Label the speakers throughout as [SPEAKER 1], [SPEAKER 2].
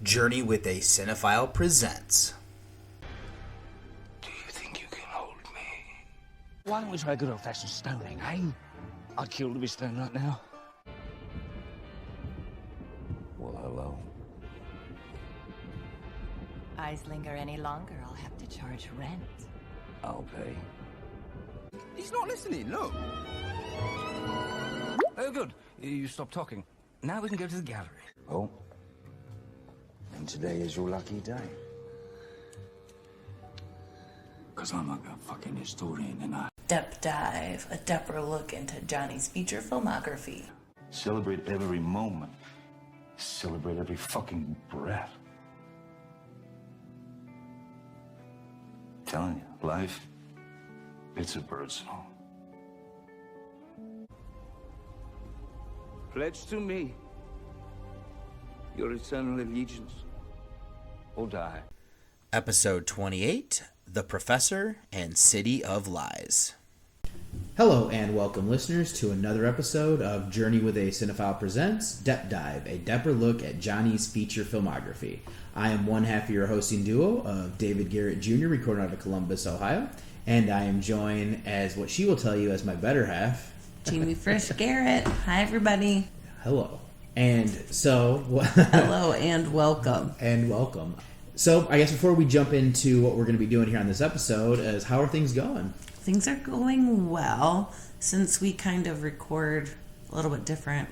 [SPEAKER 1] Journey with a Cinephile presents.
[SPEAKER 2] Do you think you can hold me?
[SPEAKER 3] Why don't we try a good old-fashioned stoning, eh? I'd kill to be stoned right now.
[SPEAKER 2] Well, hello.
[SPEAKER 4] Eyes linger any longer, I'll have to charge rent.
[SPEAKER 2] I'll pay.
[SPEAKER 5] He's not listening, look.
[SPEAKER 2] Oh, good. You stopped talking. Now we can go to the gallery.
[SPEAKER 3] Oh. And today is your lucky day. Because I'm like a fucking historian, and I
[SPEAKER 6] Depp Dive, a dapper look into Johnny's feature filmography.
[SPEAKER 3] celebrate every moment. Celebrate every fucking breath. Telling you, life, it's a bird's song.
[SPEAKER 2] Pledge to me your eternal allegiance or die.
[SPEAKER 1] Episode 28, The Professor and City of Lies.
[SPEAKER 7] Hello and welcome, listeners, to another episode of Journey with a Cinephile presents Depp Dive, a dapper look at Johnny's feature filmography. I am one half of your hosting duo of David Garrett Jr., recording out of Columbus, Ohio, and I am joined as what she will tell you as my better half,
[SPEAKER 6] Jamie Frisch Garrett. Hi, everybody.
[SPEAKER 7] Hello. And so...
[SPEAKER 6] Hello and welcome.
[SPEAKER 7] And welcome. So, I guess before we jump into what we're going to be doing here on this episode is, how are things going?
[SPEAKER 6] Things are going well. Since we kind of record a little bit different,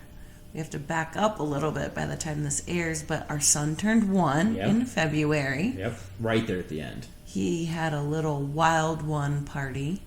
[SPEAKER 6] we have to back up a little bit by the time this airs, but our son turned 1 in February.
[SPEAKER 7] Yep, right there at the end.
[SPEAKER 6] He had a little wild one party.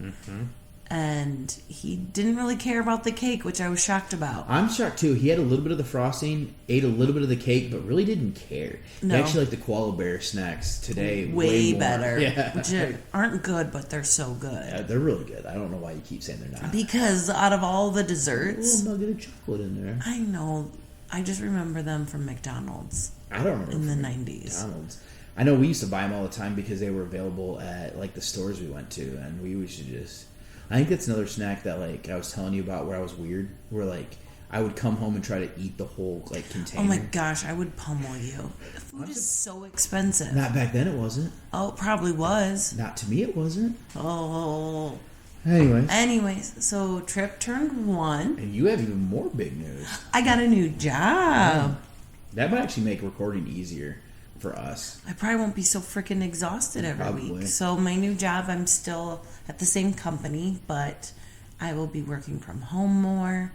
[SPEAKER 6] And he didn't really care about the cake, which I was shocked about.
[SPEAKER 7] I'm shocked too. He had a little bit of the frosting, ate a little bit of the cake, but really didn't care.
[SPEAKER 6] No.
[SPEAKER 7] He actually liked the koala bear snacks today
[SPEAKER 6] Way
[SPEAKER 7] more.
[SPEAKER 6] better.
[SPEAKER 7] Yeah.
[SPEAKER 6] Which aren't good, but they're so good.
[SPEAKER 7] Yeah, they're really good. I don't know why you keep saying they're not.
[SPEAKER 6] Because out of all the
[SPEAKER 7] A
[SPEAKER 6] desserts,
[SPEAKER 7] little nugget of chocolate in there.
[SPEAKER 6] I know. I just remember them from McDonald's
[SPEAKER 7] I don't remember.
[SPEAKER 6] in the
[SPEAKER 7] from
[SPEAKER 6] 90s.
[SPEAKER 7] McDonald's. I know we used to buy them all the time because they were available at like the stores we went to, and we used to just... I think that's another snack that, like, I was telling you about where I was weird, where, like, I would come home and try to eat the whole, like, container.
[SPEAKER 6] Oh my gosh, I would pummel you. Food is so expensive.
[SPEAKER 7] Not back then, it wasn't.
[SPEAKER 6] Oh, it probably was.
[SPEAKER 7] Not to me, it wasn't.
[SPEAKER 6] Oh.
[SPEAKER 7] Anyways,
[SPEAKER 6] so Trip turned 1.
[SPEAKER 7] and you have even more big news.
[SPEAKER 6] I got a new job.
[SPEAKER 7] That might actually make recording easier for us.
[SPEAKER 6] I probably won't be so freaking exhausted every
[SPEAKER 7] Probably.
[SPEAKER 6] week. So my new job, I'm still at the same company, but I will be working from home more.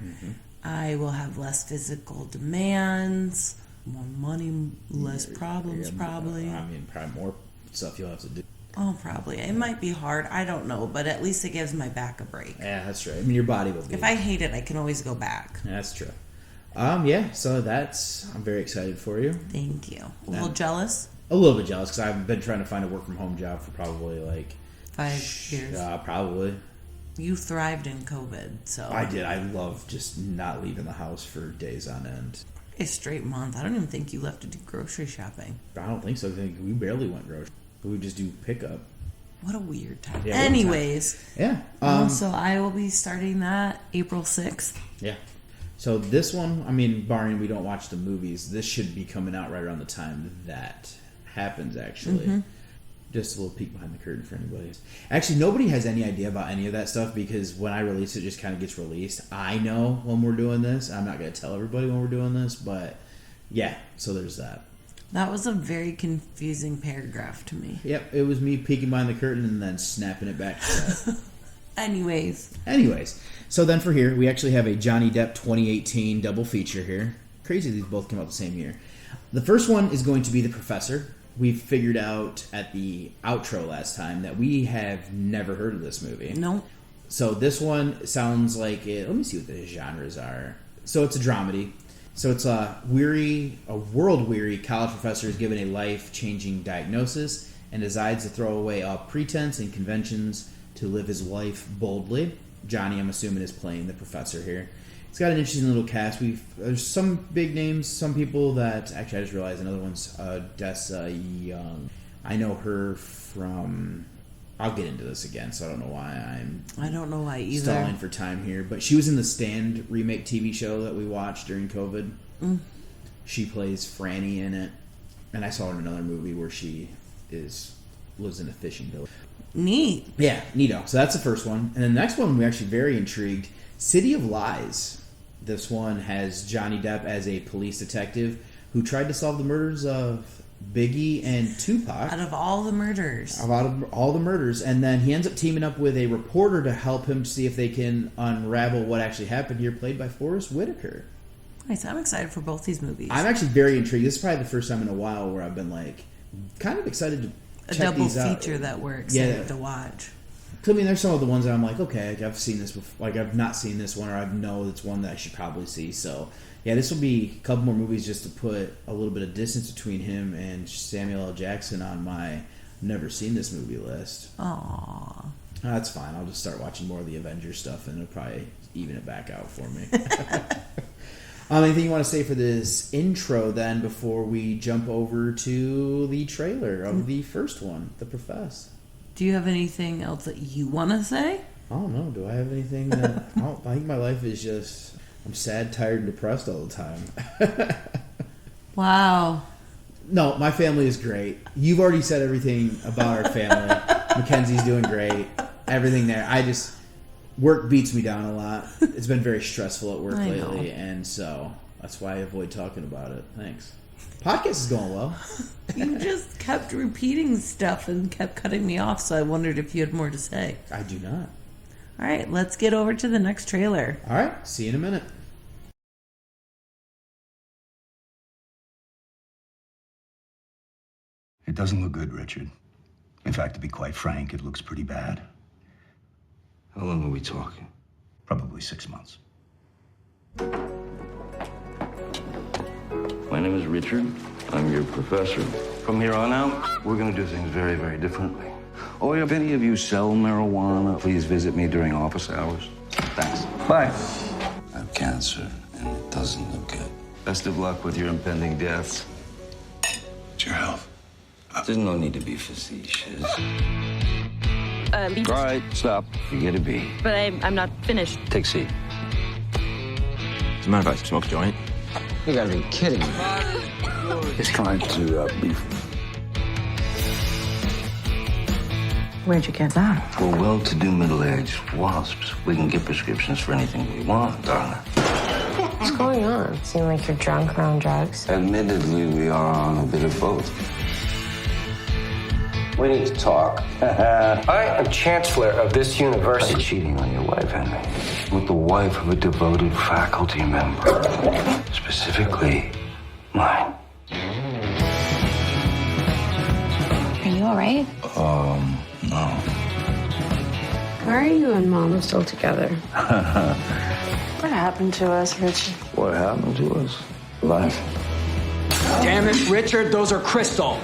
[SPEAKER 6] I will have less physical demands, more money, less problems, probably.
[SPEAKER 7] I mean, probably more stuff you'll have to do.
[SPEAKER 6] Oh, probably. It might be hard. I don't know, but at least it gives my back a break.
[SPEAKER 7] Yeah, that's right. I mean, your body will be.
[SPEAKER 6] If I hate it, I can always go back.
[SPEAKER 7] That's true. Yeah, so I'm very excited for you.
[SPEAKER 6] Thank you. A little jealous?
[SPEAKER 7] A little bit jealous because I've been trying to find a work from home job for probably like
[SPEAKER 6] 5 years.
[SPEAKER 7] Probably.
[SPEAKER 6] You thrived in COVID, so.
[SPEAKER 7] I did. I love just not leaving the house for days on end.
[SPEAKER 6] A straight month. I don't even think you left to do grocery shopping.
[SPEAKER 7] I don't think so. I think we barely went grocery. We would just do pickup.
[SPEAKER 6] What a weird time.
[SPEAKER 7] Yeah, what a
[SPEAKER 6] Anyways.
[SPEAKER 7] Yeah.
[SPEAKER 6] So I will be starting that April 6th.
[SPEAKER 7] Yeah. So this one, I mean, barring we don't watch the movies, this should be coming out right around the time that happens, actually. Just a little peek behind the curtain for anybody. Actually, nobody has any idea about any of that stuff because when I release it, just kind of gets released. I know when we're doing this. I'm not going to tell everybody when we're doing this, but yeah, so there's that.
[SPEAKER 6] That was a very confusing paragraph to me.
[SPEAKER 7] Yep, it was me peeking behind the curtain and then snapping it back shut.
[SPEAKER 6] Anyways,
[SPEAKER 7] so then for here, we actually have a Johnny Depp 2018 double feature here. Crazy these both came out the same year. The first one is going to be The Professor. We figured out at the outro last time that we have never heard of this movie.
[SPEAKER 6] no.
[SPEAKER 7] So this one sounds like it. Let me see what the genres are. So it's a dramedy. So it's a world-weary college professor is given a life-changing diagnosis and decides to throw away all pretense and conventions to live his life boldly. Johnny, I'm assuming, is playing the professor here. It's got an interesting little cast. There's some big names, some people that... Actually, I just realized another one's Dessa Young. I know her from... I'll get into this again, so I don't know why
[SPEAKER 6] I don't know why either.
[SPEAKER 7] stalling for time here. But she was in the Stand remake TV show that we watched during COVID. She plays Franny in it. And I saw her in another movie where she lives in a fishing village.
[SPEAKER 6] Neat.
[SPEAKER 7] Yeah, neato. So that's the first one. And the next one, we're actually very intrigued. City of Lies. This one has Johnny Depp as a police detective who tried to solve the murders of Biggie and Tupac.
[SPEAKER 6] Out of all the murders.
[SPEAKER 7] And then he ends up teaming up with a reporter to help him see if they can unravel what actually happened here, played by Forrest Whitaker.
[SPEAKER 6] Nice. I'm excited for both these movies.
[SPEAKER 7] I'm actually very intrigued. This is probably the first time in a while where I've been like kind of excited to check these out.
[SPEAKER 6] A double feature that we're excited to watch.
[SPEAKER 7] I mean, there's some of the ones that I'm like, okay, like I've seen this before. Like I've not seen this one, or I know it's one that I should probably see. So yeah, this will be a couple more movies just to put a little bit of distance between him and Samuel L. Jackson on my never seen this movie list.
[SPEAKER 6] Aww.
[SPEAKER 7] That's fine. I'll just start watching more of the Avengers stuff, and it'll probably even it back out for me. Anything you want to say for this intro then before we jump over to the trailer of the first one, The Profess?
[SPEAKER 6] Do you have anything else that you want to say?
[SPEAKER 7] I don't know. Do I have anything that... I think my life is just... I'm sad, tired, and depressed all the time.
[SPEAKER 6] Wow.
[SPEAKER 7] No, my family is great. You've already said everything about our family. Mackenzie's doing great. Everything there. Work beats me down a lot. It's been very stressful at work lately, and so that's why I avoid talking about it. Thanks. Podcast is going well.
[SPEAKER 6] You just kept repeating stuff and kept cutting me off, so I wondered if you had more to say.
[SPEAKER 7] I do not.
[SPEAKER 6] All right, let's get over to the next trailer.
[SPEAKER 7] All right, see you in a minute.
[SPEAKER 2] It doesn't look good, Richard. In fact, to be quite frank, it looks pretty bad.
[SPEAKER 3] How long are we talking?
[SPEAKER 2] Probably 6 months.
[SPEAKER 3] My name is Richard. I'm your professor. From here on out, we're going to do things very, very differently. Oh, if any of you sell marijuana, please visit me during office hours. Thanks. Bye. I have cancer, and it doesn't look good. Best of luck with your impending death.
[SPEAKER 2] It's your health.
[SPEAKER 3] There's no need to be facetious. All right, stop. Forget a B.
[SPEAKER 8] But I'm not finished.
[SPEAKER 3] Take a seat.
[SPEAKER 5] Does it matter if I smoke a joint?
[SPEAKER 9] You gotta be kidding me.
[SPEAKER 2] He's trying to beef.
[SPEAKER 8] Where'd you get that?
[SPEAKER 3] For well-to-do middle-aged wasps, we can get prescriptions for anything we want, darling.
[SPEAKER 10] What's going on? Seem like you're drunk or on drugs?
[SPEAKER 3] Admittedly, we are on a bit of both. We need to talk.
[SPEAKER 9] I am chancellor of this
[SPEAKER 3] You're
[SPEAKER 9] university.
[SPEAKER 3] cheating on your wife, Henry. With the wife of a devoted faculty member. Specifically, mine.
[SPEAKER 10] Are you all right?
[SPEAKER 3] No.
[SPEAKER 10] Why are you and Mom still together? What happened to us, Richard?
[SPEAKER 3] What happened to us? Life.
[SPEAKER 9] Damn it, Richard, those are crystal.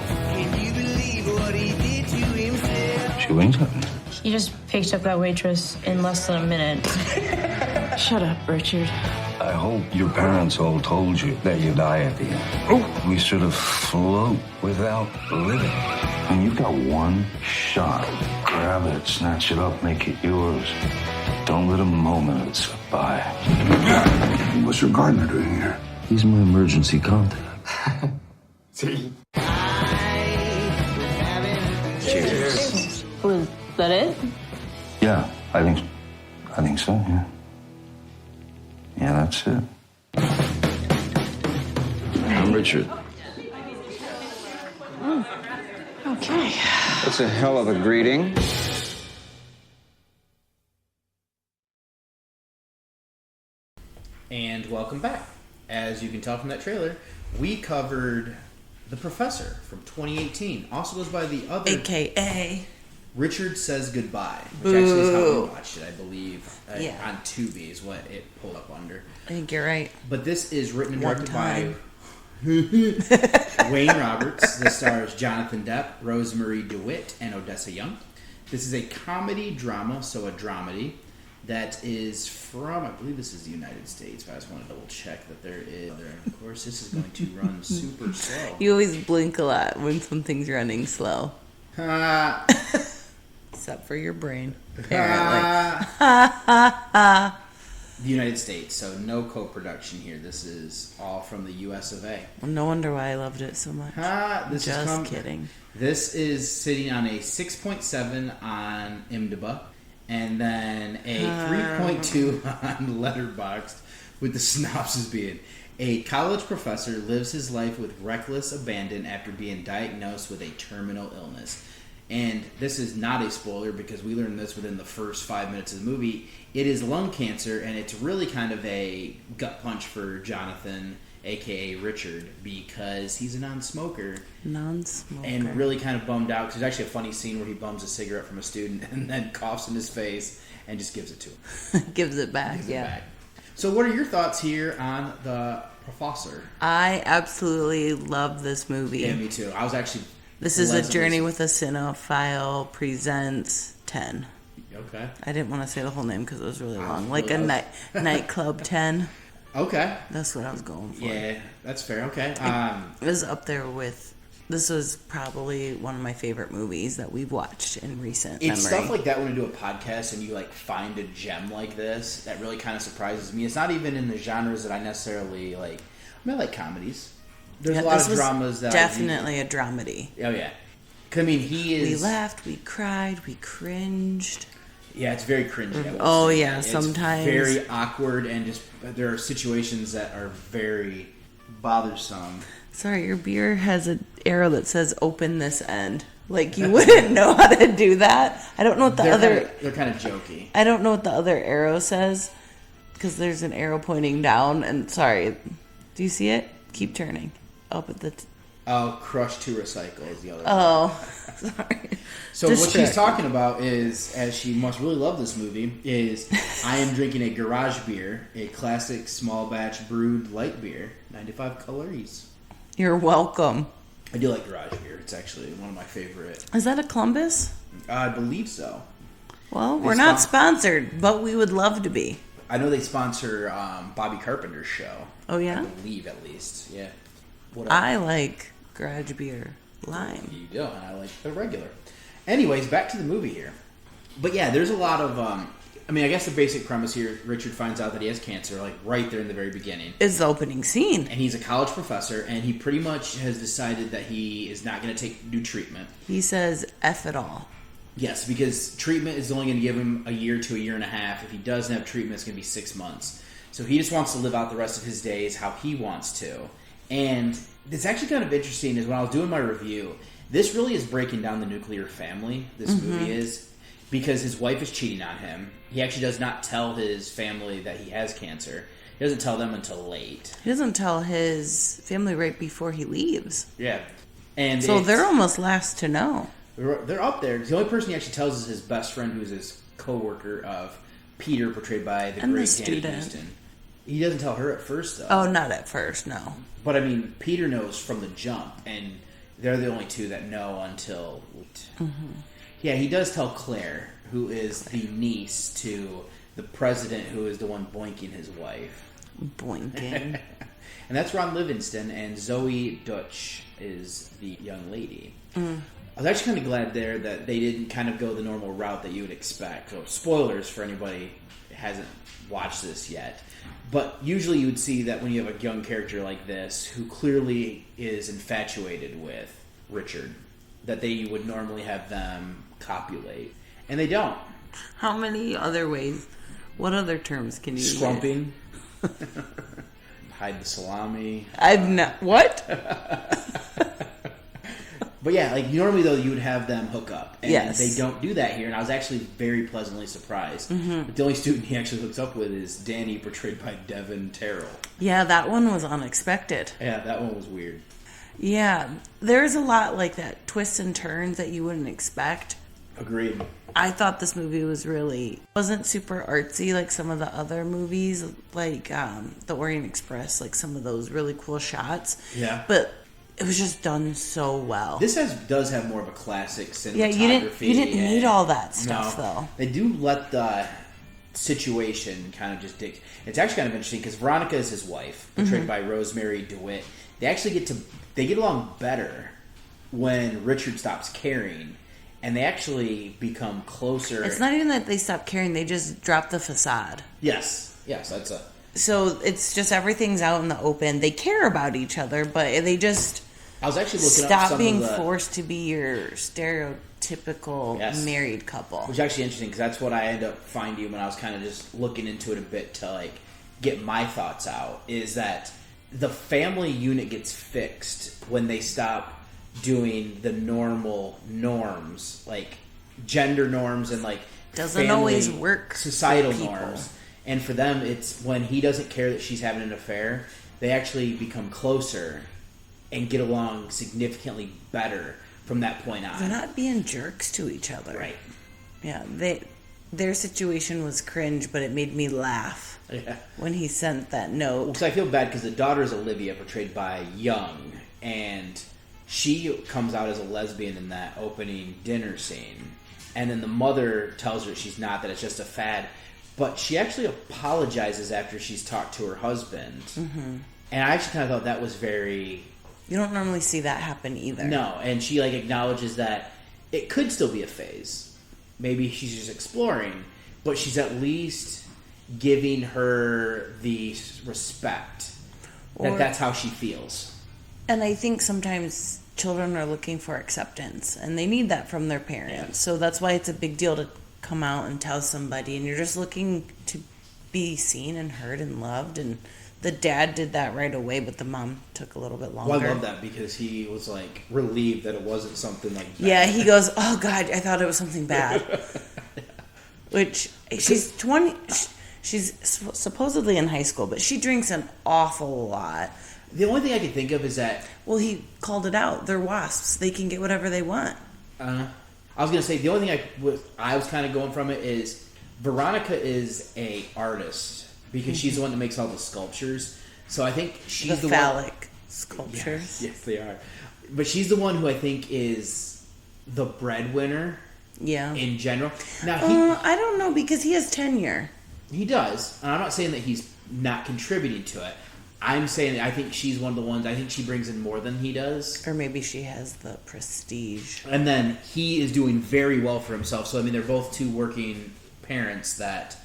[SPEAKER 3] She wings at me.
[SPEAKER 10] He just picked up that waitress in less than a minute. Shut up, Richard.
[SPEAKER 3] I hope your parents all told you that you die at the end. Oh. We sort of float without living. And you've got one shot. Grab it, snatch it up, make it yours. Don't let a moment of it slip by.
[SPEAKER 2] What's your gardener doing here?
[SPEAKER 3] He's my emergency contact.
[SPEAKER 9] See?
[SPEAKER 10] Was that it?
[SPEAKER 3] Yeah, I think so, yeah. Yeah, that's it. I'm Richard.
[SPEAKER 10] Okay.
[SPEAKER 9] That's a hell of a greeting.
[SPEAKER 7] And welcome back. As you can tell from that trailer, we covered The Professor from 2018. Also goes by the other...
[SPEAKER 6] AKA...
[SPEAKER 7] Richard Says Goodbye, which actually is how we watched it, I believe.
[SPEAKER 6] Yeah.
[SPEAKER 7] On Tubi is what it pulled up under.
[SPEAKER 6] I think you're right.
[SPEAKER 7] But this is written and
[SPEAKER 6] One
[SPEAKER 7] directed
[SPEAKER 6] time.
[SPEAKER 7] by Wayne Roberts. This stars Jonathan Depp, Rosemary DeWitt, and Odessa Young. This is a comedy drama, so a dramedy, that is from, I believe this is the United States, but I just want to double check that there is. And of course, this is going to run super slow.
[SPEAKER 6] You always blink a lot when something's running slow. Except for your brain, apparently.
[SPEAKER 7] The United States, so no co-production here. This is all from the U.S. of A.
[SPEAKER 6] Well, no wonder why I loved it so much. Just kidding.
[SPEAKER 7] This is sitting on a 6.7 on IMDb, and then a 3.2 on Letterboxd, with the synopsis being: a college professor lives his life with reckless abandon after being diagnosed with a terminal illness. And this is not a spoiler because we learned this within the first 5 minutes of the movie. It is lung cancer, and it's really kind of a gut punch for Jonathan, a.k.a. Richard, because he's a non-smoker. And really kind of bummed out, because there's actually a funny scene where he bums a cigarette from a student and then coughs in his face and just gives it to him.
[SPEAKER 6] Gives it back.
[SPEAKER 7] So what are your thoughts here on The Professor?
[SPEAKER 6] I absolutely love this movie.
[SPEAKER 7] Yeah, me too. I was actually...
[SPEAKER 6] This is A Journey with a Cinephile presents 10.
[SPEAKER 7] Okay.
[SPEAKER 6] I didn't want to say the whole name because it was really long. Like a nightclub 10.
[SPEAKER 7] Okay.
[SPEAKER 6] That's what I was going for.
[SPEAKER 7] Yeah, that's fair. Okay.
[SPEAKER 6] It was up there with... This was probably one of my favorite movies that we've watched in recent memory.
[SPEAKER 7] It's stuff like that when you do a podcast and you like find a gem like this that really kind of surprises me. It's not even in the genres that I necessarily like. I mean, I like comedies. There's a lot of dramas that
[SPEAKER 6] definitely a dramedy.
[SPEAKER 7] Oh yeah, I mean he is.
[SPEAKER 6] We laughed, we cried, we cringed.
[SPEAKER 7] Yeah, it's very cringy.
[SPEAKER 6] Oh yeah, sometimes
[SPEAKER 7] it's very awkward, and just there are situations that are very bothersome.
[SPEAKER 6] Sorry, your beer has an arrow that says "open this end." Like you wouldn't know how to do that. I don't know what they're
[SPEAKER 7] kind of jokey.
[SPEAKER 6] I don't know what the other arrow says because there's an arrow pointing down. And sorry, do you see it? Keep turning. Up at the...
[SPEAKER 7] Crush to Recycle is the other one.
[SPEAKER 6] Oh, sorry.
[SPEAKER 7] So what she's talking about is, as she must really love this movie, is I am drinking a garage beer, a classic small batch brewed light beer, 95 calories.
[SPEAKER 6] You're welcome.
[SPEAKER 7] I do like garage beer. It's actually one of my favorite.
[SPEAKER 6] Is that a Columbus?
[SPEAKER 7] I believe so.
[SPEAKER 6] Well, we're not sponsored, but we would love to be.
[SPEAKER 7] I know they sponsor Bobby Carpenter's show.
[SPEAKER 6] Oh, yeah?
[SPEAKER 7] I believe, at least. Yeah.
[SPEAKER 6] I like garage beer lime.
[SPEAKER 7] You do, and I like the regular. Anyways, back to the movie here. But yeah, there's a lot of... I mean, I guess the basic premise here, Richard finds out that he has cancer, like, right there in the very beginning.
[SPEAKER 6] It's the opening scene.
[SPEAKER 7] And he's a college professor, and he pretty much has decided that he is not going to take new treatment.
[SPEAKER 6] He says, F it all.
[SPEAKER 7] Yes, because treatment is only going to give him a year to a year and a half. If he doesn't have treatment, it's going to be 6 months. So he just wants to live out the rest of his days how he wants to. And it's actually kind of interesting is when I was doing my review, this really is breaking down the nuclear family, this movie is, because his wife is cheating on him. He actually does not tell his family that he has cancer. He doesn't tell them until late.
[SPEAKER 6] He doesn't tell his family right before he leaves.
[SPEAKER 7] Yeah. And
[SPEAKER 6] so they're almost last to know.
[SPEAKER 7] They're up there. The only person he actually tells is his best friend, who's his co-worker of Peter, portrayed by the great Danny Houston. He doesn't tell her at first, though.
[SPEAKER 6] Oh, not at first, no.
[SPEAKER 7] But, I mean, Peter knows from the jump, and they're the only two that know until... Yeah, he does tell Claire, who is the niece to the president, who is the one boinking his wife.
[SPEAKER 6] Boinking.
[SPEAKER 7] And that's Ron Livingston, and Zoe Dutch is the young lady. I was actually kind of glad there that they didn't kind of go the normal route that you would expect. So, spoilers for anybody who hasn't watched this yet. But usually you would see that when you have a young character like this, who clearly is infatuated with Richard, that they would normally have them copulate. And they don't.
[SPEAKER 6] How many other ways? What other terms can you use?
[SPEAKER 7] Scrumping. Hide the salami.
[SPEAKER 6] I've not... What?
[SPEAKER 7] But yeah, like normally though you would have them hook up. And
[SPEAKER 6] yes.
[SPEAKER 7] They don't do that here, and I was actually very pleasantly surprised. But the only student he actually hooks up with is Danny, portrayed by Devin Terrell.
[SPEAKER 6] Yeah, that one was unexpected.
[SPEAKER 7] Yeah, that one was weird.
[SPEAKER 6] Yeah, there's a lot like that, twists and turns that you wouldn't expect.
[SPEAKER 7] Agreed.
[SPEAKER 6] I thought this movie wasn't super artsy like some of the other movies, like The Orient Express, like some of those really cool shots.
[SPEAKER 7] Yeah.
[SPEAKER 6] But it was just done so well.
[SPEAKER 7] This does have more of a classic cinematography.
[SPEAKER 6] Yeah, you didn't need all that stuff, though.
[SPEAKER 7] They do let the situation kind of just dig. It's actually kind of interesting because Veronica is his wife, portrayed by Rosemary DeWitt. They actually get along better when Richard stops caring, and they actually become closer.
[SPEAKER 6] It's not even that they stop caring; they just drop the facade.
[SPEAKER 7] Yes, Yes, that's a...
[SPEAKER 6] So it's just everything's out in the open. They care about each other, but they just
[SPEAKER 7] I was actually looking up
[SPEAKER 6] stop
[SPEAKER 7] some
[SPEAKER 6] being
[SPEAKER 7] of the...
[SPEAKER 6] forced to be your stereotypical married couple.
[SPEAKER 7] Which is actually interesting, because that's what I ended up finding when I was kind of just looking into it a bit to, like, get my thoughts out, is that the family unit gets fixed when they stop doing the normal norms, like gender norms and, like,
[SPEAKER 6] doesn't
[SPEAKER 7] family,
[SPEAKER 6] always work
[SPEAKER 7] societal
[SPEAKER 6] for people.
[SPEAKER 7] norms. And for them, it's when he doesn't care that she's having an affair, they actually become closer and get along significantly better from that point on.
[SPEAKER 6] They're not being jerks to each other.
[SPEAKER 7] Right.
[SPEAKER 6] Yeah, their situation was cringe, but it made me laugh when he sent that note.
[SPEAKER 7] Because I feel bad because the daughter is Olivia, portrayed by Young, and she comes out as a lesbian in that opening dinner scene. And then the mother tells her she's not, that it's just a fad. But she actually apologizes after she's talked to her husband. Mm-hmm. And I actually kind of thought that was very...
[SPEAKER 6] You don't normally see that happen either.
[SPEAKER 7] No, and she, like, acknowledges that it could still be a phase. Maybe she's just exploring, but she's at least giving her the respect that that's how she feels.
[SPEAKER 6] And I think sometimes children are looking for acceptance, and they need that from their parents. Yeah. So that's why it's a big deal to come out and tell somebody, and you're just looking to be seen and heard and loved. And the dad did that right away, but the mom took a little bit longer.
[SPEAKER 7] Well, I love that because he was, like, relieved that it wasn't something like that.
[SPEAKER 6] Yeah, he goes, oh God, I thought it was something bad. Which, she's 20, she's supposedly in high school, but she drinks an awful lot.
[SPEAKER 7] The only thing I can think of is that...
[SPEAKER 6] Well, he called it out. They're wasps. They can get whatever they want.
[SPEAKER 7] I was going to say, the only thing I was kind of going from it is Veronica is a artist because she's the one that makes all the sculptures. So I think she's the
[SPEAKER 6] phallic sculptures.
[SPEAKER 7] Yes, they are. But she's the one who I think is the breadwinner.
[SPEAKER 6] Yeah.
[SPEAKER 7] In general. Now
[SPEAKER 6] I don't know, because he has tenure.
[SPEAKER 7] He does. And I'm not saying that he's not contributing to it. I'm saying that I think she's one of the ones, I think she brings in more than he does.
[SPEAKER 6] Or maybe she has the prestige.
[SPEAKER 7] And then he is doing very well for himself. So, I mean, they're both two working parents that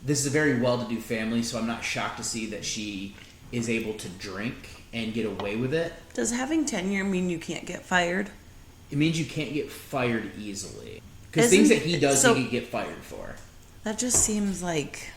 [SPEAKER 7] this is a very well-to-do family, so I'm not shocked to see that she is able to drink and get away with it.
[SPEAKER 6] Does having tenure mean you can't get fired?
[SPEAKER 7] It means you can't get fired easily. Because things that he does, he could get fired for.
[SPEAKER 6] That just seems like...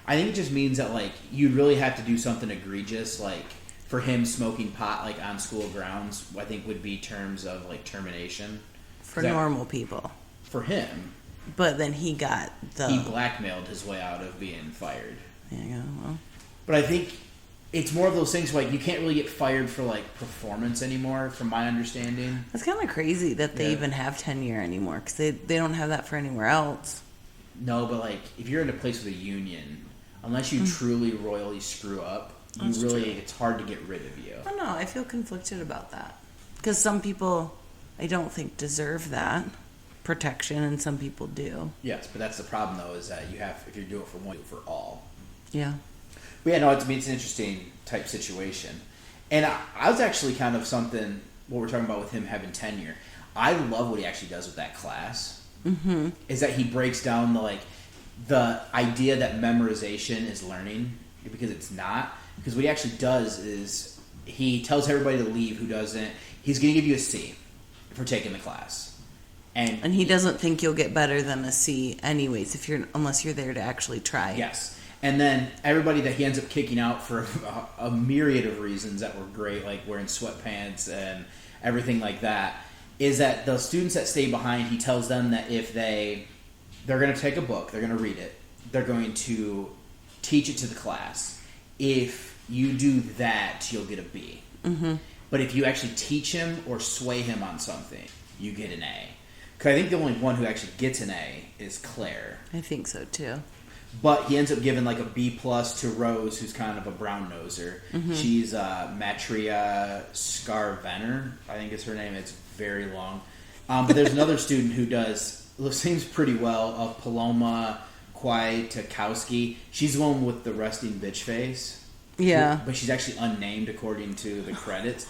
[SPEAKER 7] I think it just means that, like, you'd really have to do something egregious, like, for him smoking pot, like, on school grounds, I think would be terms of, like, termination.
[SPEAKER 6] For normal people.
[SPEAKER 7] For him.
[SPEAKER 6] But then he got the...
[SPEAKER 7] He blackmailed his way out of being fired.
[SPEAKER 6] Yeah, well...
[SPEAKER 7] But I think it's more of those things where, like, you can't really get fired for, like, performance anymore, from my understanding.
[SPEAKER 6] It's kind of crazy that they even have tenure anymore, because they don't have that for anywhere else.
[SPEAKER 7] No, but, like, if you're in a place with a union... Unless you truly royally screw up, it's hard to get rid of you.
[SPEAKER 6] I don't know. I feel conflicted about that. Because some people, I don't think, deserve that protection, and some people do.
[SPEAKER 7] Yes, but that's the problem, though, is that you have, if you're doing it for one, do it for all.
[SPEAKER 6] Yeah.
[SPEAKER 7] But yeah, no, it's an interesting type situation. And I was actually kind of something, what we're talking about with him having tenure, I love what he actually does with that class.
[SPEAKER 6] Mm-hmm.
[SPEAKER 7] Is that he breaks down the idea that memorization is learning, because it's not. Because what he actually does is he tells everybody to leave who doesn't. He's going to give you a C for taking the class. And
[SPEAKER 6] he doesn't think you'll get better than a C anyways, unless you're there to actually try.
[SPEAKER 7] Yes. And then everybody that he ends up kicking out for a myriad of reasons that were great, like wearing sweatpants and everything like that, is that the students that stay behind, he tells them that if they're going to take a book, they're going to read it, they're going to teach it to the class. If you do that, you'll get a B. Mm-hmm. But if you actually teach him or sway him on something, you get an A. Because I think the only one who actually gets an A is Claire.
[SPEAKER 6] I think so, too.
[SPEAKER 7] But he ends up giving like a B+ to Rose, who's kind of a brown noser. Mm-hmm. She's Matria Scarvener, I think is her name. It's very long. But there's another student who seems pretty well, of Paloma Kwiatkowski. She's the one with the resting bitch face.
[SPEAKER 6] Yeah.
[SPEAKER 7] But she's actually unnamed according to the credits.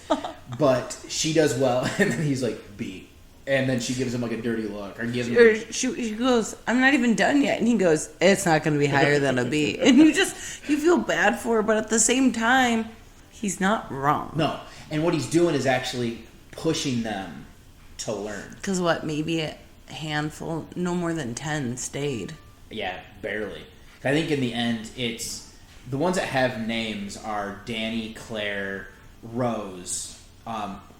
[SPEAKER 7] But she does well, and then he's like, B. And then she gives him like a dirty look, or gives him.
[SPEAKER 6] Or she goes, "I'm not even done yet," and he goes, "It's not going to be higher than a B." And you feel bad for her, but at the same time, he's not wrong.
[SPEAKER 7] No, and what he's doing is actually pushing them to learn.
[SPEAKER 6] Because maybe a handful, no more than 10 stayed.
[SPEAKER 7] Yeah, barely. I think in the end, it's the ones that have names are Danny, Claire, Rose,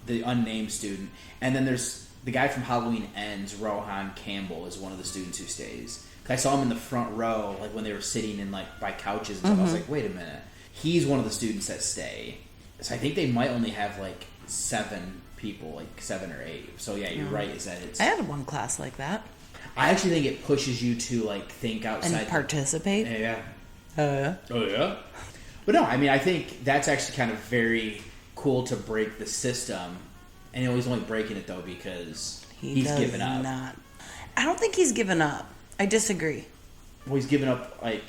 [SPEAKER 7] the unnamed student, and then there's the guy from Halloween Ends, Rohan Campbell, is one of the students who stays. I saw him in the front row, like when they were sitting in like by couches and stuff. I was like, wait a minute, he's one of the students that stay. So I think they might only have like 7 people, like 7 or 8. So yeah, you're right. Is that it's?
[SPEAKER 6] I had one class like that.
[SPEAKER 7] I actually think it pushes you to like think outside
[SPEAKER 6] and participate.
[SPEAKER 7] Yeah.
[SPEAKER 6] Oh
[SPEAKER 7] yeah. But no, I mean, I think that's actually kind of very cool to break the system, and he's only breaking it though because he's given up.
[SPEAKER 6] I don't think he's given up. I disagree.
[SPEAKER 7] Well, he's given up like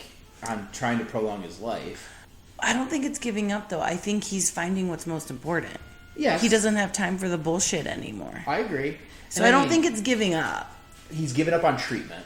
[SPEAKER 7] on trying to prolong his life.
[SPEAKER 6] I don't think it's giving up though. I think he's finding what's most important.
[SPEAKER 7] Yes.
[SPEAKER 6] He doesn't have time for the bullshit anymore.
[SPEAKER 7] I agree.
[SPEAKER 6] So I don't think it's giving up.
[SPEAKER 7] He's given up on treatment.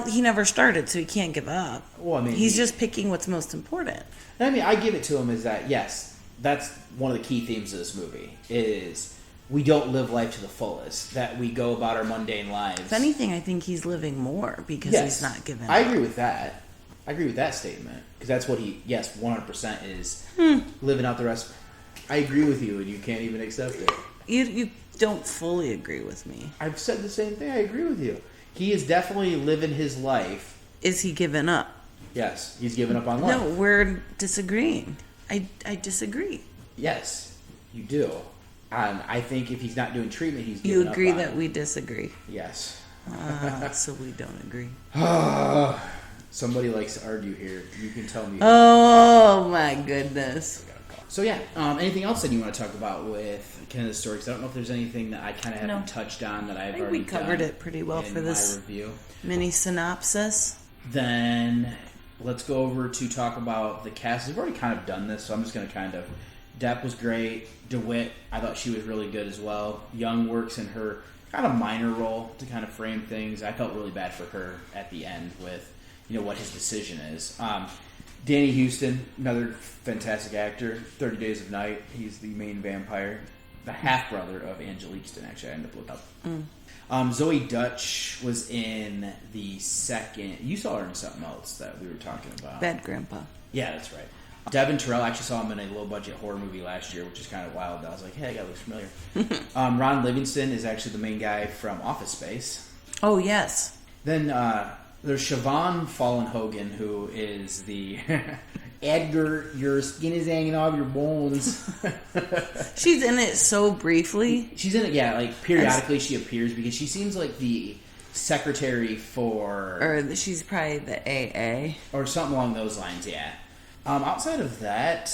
[SPEAKER 6] He never started, so he can't give up.
[SPEAKER 7] Well, I mean,
[SPEAKER 6] he's just picking what's most important.
[SPEAKER 7] I mean, I give it to him is that, yes, that's one of the key themes of this movie, is we don't live life to the fullest, that we go about our mundane lives.
[SPEAKER 6] If anything, I think he's living more because he's not giving up.
[SPEAKER 7] I agree with that. I agree with that statement, because that's what he, 100% is living out the rest. I agree with you, and you can't even accept it.
[SPEAKER 6] You don't fully agree with me.
[SPEAKER 7] I've said the same thing. I agree with you. He is definitely living his life.
[SPEAKER 6] Is he giving up?
[SPEAKER 7] Yes, he's given up on life.
[SPEAKER 6] No, we're disagreeing. I disagree.
[SPEAKER 7] Yes, you do. I think if he's not doing treatment, he's giving up.
[SPEAKER 6] You agree that we disagree?
[SPEAKER 7] Yes.
[SPEAKER 6] So we don't agree.
[SPEAKER 7] Somebody likes to argue here. You can tell me.
[SPEAKER 6] Oh my goodness.
[SPEAKER 7] So yeah, anything else that you want to talk about with kind of the story? Because I don't know if there's anything that I kind of haven't touched on that I've already done.
[SPEAKER 6] We covered it pretty well for this
[SPEAKER 7] review.
[SPEAKER 6] Mini synopsis.
[SPEAKER 7] Then let's go over to talk about the cast. We've already kind of done this, so I'm just going to kind of... Depp was great. DeWitt, I thought she was really good as well. Young works in her kind of minor role to kind of frame things. I felt really bad for her at the end with, what his decision is. Danny Houston, another fantastic actor. 30 Days of Night. He's the main vampire. The half-brother of Angelique Houston, actually. I ended up looking up. Zoe Dutch was in the second... You saw her in something else that we were talking about.
[SPEAKER 6] Bad Grandpa.
[SPEAKER 7] Yeah, that's right. Devin Terrell, I actually saw him in a low-budget horror movie last year, which is kind of wild. I was like, hey, that guy looks familiar. Ron Livingston is actually the main guy from Office Space.
[SPEAKER 6] Oh, yes.
[SPEAKER 7] Then there's Siobhan Fallon Hogan, who is the... Edgar, your skin is hanging off your bones.
[SPEAKER 6] She's in it so briefly.
[SPEAKER 7] She's in it, yeah, like periodically she appears because she seems like the secretary for...
[SPEAKER 6] Or she's probably the AA.
[SPEAKER 7] Or something along those lines, yeah. Outside of that,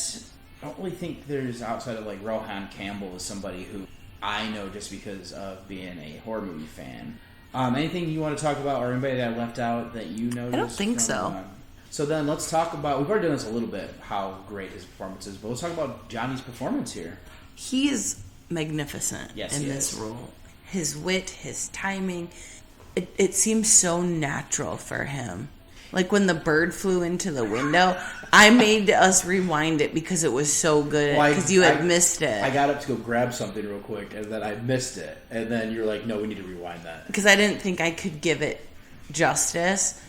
[SPEAKER 7] I don't really think there's, outside of like Rohan Campbell is somebody who I know just because of being a horror movie fan. Anything you want to talk about or anybody that I left out that you noticed?
[SPEAKER 6] I don't think so.
[SPEAKER 7] So then let's talk about, we've already done this a little bit, how great his performance is, but let's talk about Johnny's performance here.
[SPEAKER 6] He is magnificent in this
[SPEAKER 7] is.
[SPEAKER 6] role. His wit, his timing, it seems so natural for him. Like when the bird flew into the window, I made us rewind it because it was so good, because you had missed it.
[SPEAKER 7] I got up to go grab something real quick, and then I missed it. And then you're like, no, we need to rewind that.
[SPEAKER 6] Because I didn't think I could give it justice.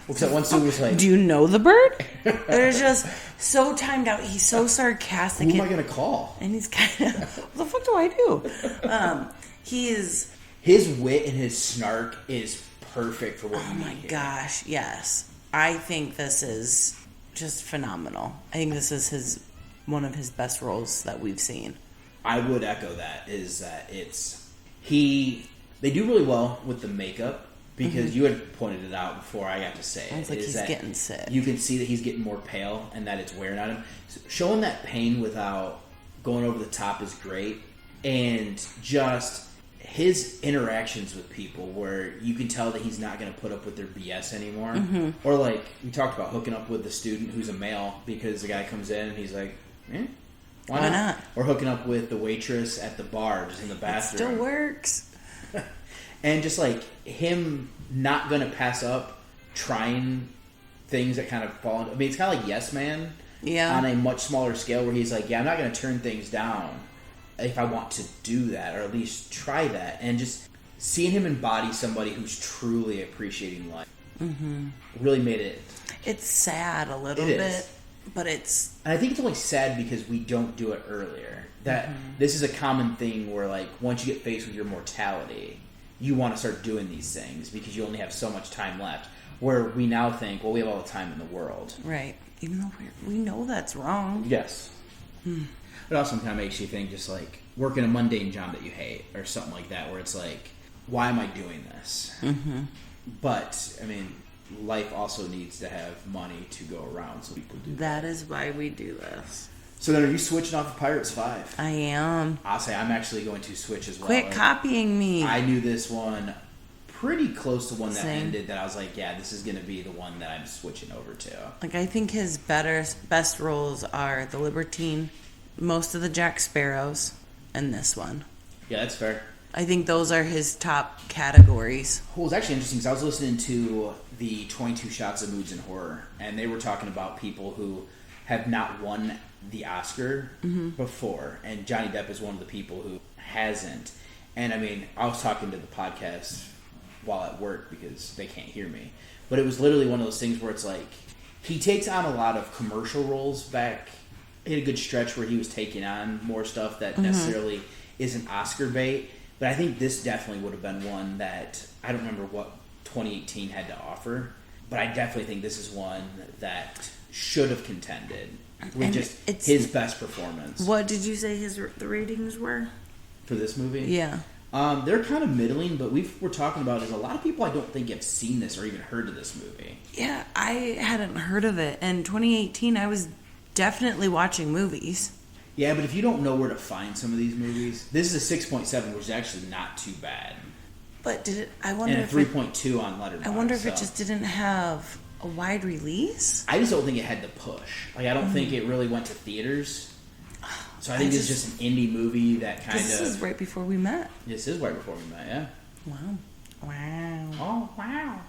[SPEAKER 7] Well, that one scene was like...
[SPEAKER 6] Do you know the bird? They're just so timed out. He's so sarcastic.
[SPEAKER 7] Who am I going to call?
[SPEAKER 6] And he's kind of... What the fuck do I do? He is...
[SPEAKER 7] His wit and his snark is perfect for what you need. Oh my
[SPEAKER 6] gosh, yes. I think this is just phenomenal. I think this is one of his best roles that we've seen.
[SPEAKER 7] I would echo that, is that they do really well with the makeup. Because you had pointed it out before I got to say it.
[SPEAKER 6] It's like he's getting sick.
[SPEAKER 7] You can see that he's getting more pale and that it's wearing on him. Showing that pain without going over the top is great. And just his interactions with people where you can tell that he's not going to put up with their BS anymore. Mm-hmm. Or like, we talked about hooking up with the student who's a male because the guy comes in and he's like, why not? Or hooking up with the waitress at the bar just in the bathroom.
[SPEAKER 6] It still works.
[SPEAKER 7] And just like him not going to pass up trying things that kind of fall into, I mean, it's kind of like Yes Man on a much smaller scale where he's like, yeah, I'm not going to turn things down if I want to do that, or at least try that. And just seeing him embody somebody who's truly appreciating life really made it.
[SPEAKER 6] It's sad a little bit, but it's.
[SPEAKER 7] And I think it's only sad because we don't do it earlier. That this is a common thing where, like, once you get faced with your mortality, you want to start doing these things because you only have so much time left. Where we now think, well, we have all the time in the world.
[SPEAKER 6] Right. Even though we know that's wrong.
[SPEAKER 7] Yes. It also kind of makes you think, just like working a mundane job that you hate or something like that, where it's like, why am I doing this? But, I mean, life also needs to have money to go around, so people do
[SPEAKER 6] that. That is why we do this.
[SPEAKER 7] So then, are you switching off of Pirates 5?
[SPEAKER 6] I am.
[SPEAKER 7] I'll say I'm actually going to switch as well.
[SPEAKER 6] Quit copying me.
[SPEAKER 7] I knew this one pretty close to one that ended, that I was like, yeah, this is going to be the one that I'm switching over to.
[SPEAKER 6] Like, I think his best roles are The Libertine, most of the Jack Sparrows, and this one.
[SPEAKER 7] Yeah, that's fair.
[SPEAKER 6] I think those are his top categories.
[SPEAKER 7] Well, it was actually interesting because I was listening to the 22 Shots of Moods in Horror, and they were talking about people who have not won the Oscar before, and Johnny Depp is one of the people who hasn't. And I mean, I was talking to the podcast while at work because they can't hear me, but it was literally one of those things where it's like he takes on a lot of commercial roles back. He had a good stretch where he was taking on more stuff that necessarily isn't Oscar bait, but I think this definitely would have been one that I don't remember what 2018 had to offer, but I definitely think this is one that should have contended with
[SPEAKER 6] And
[SPEAKER 7] just
[SPEAKER 6] it's-
[SPEAKER 7] his best performance.
[SPEAKER 6] What did you say the ratings were?
[SPEAKER 7] For this movie?
[SPEAKER 6] Yeah.
[SPEAKER 7] They're kind of middling, but we're talking about is a lot of people I don't think have seen this or even heard of this movie.
[SPEAKER 6] Yeah, I hadn't heard of it. In 2018, I was definitely watching movies.
[SPEAKER 7] Yeah, but if you don't know where to find some of these movies, this is a 6.7, which is actually not too bad.
[SPEAKER 6] But did it? I wonder.
[SPEAKER 7] And a
[SPEAKER 6] if
[SPEAKER 7] 3.2 on Letterboxd.
[SPEAKER 6] I wonder if it
[SPEAKER 7] so.
[SPEAKER 6] just didn't have a wide release.
[SPEAKER 7] I just don't think it had the push. Like, I don't think it really went to theaters. So I think it's just an indie movie that kind of...
[SPEAKER 6] This is right before we met.
[SPEAKER 7] This is right before we met, yeah.
[SPEAKER 6] Wow.
[SPEAKER 7] Oh, wow.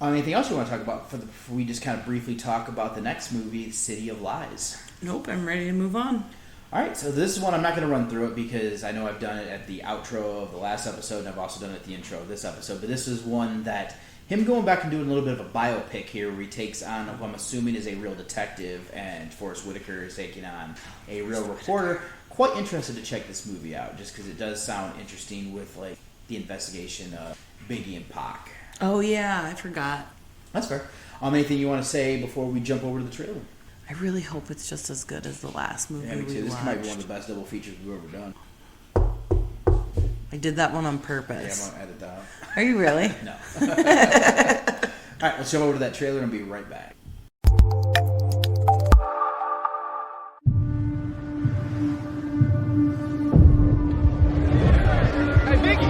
[SPEAKER 7] Anything else you want to talk about before we just kind of briefly talk about the next movie, City of Lies?
[SPEAKER 6] Nope, I'm ready to move on.
[SPEAKER 7] All right, so this is one I'm not going to run through it because I know I've done it at the outro of the last episode and I've also done it at the intro of this episode. But this is one that him going back and doing a little bit of a biopic here where he takes on who I'm assuming is a real detective and Forrest Whitaker is taking on a real reporter. Quite interested to check this movie out just because it does sound interesting with like the investigation of Biggie and Pac.
[SPEAKER 6] Oh, yeah, I forgot.
[SPEAKER 7] That's fair. Anything you want to say before we jump over to the trailer?
[SPEAKER 6] I really hope it's just as good as the last movie
[SPEAKER 7] Yeah, me too.
[SPEAKER 6] we
[SPEAKER 7] This
[SPEAKER 6] watched.
[SPEAKER 7] might be one of the best double features we've ever done.
[SPEAKER 6] I did that one on
[SPEAKER 7] Yeah,
[SPEAKER 6] purpose.
[SPEAKER 7] I'm going to edit that out.
[SPEAKER 6] Are you really?
[SPEAKER 7] No. All right, let's jump over to that trailer and be right back.
[SPEAKER 11] Hey, Biggie!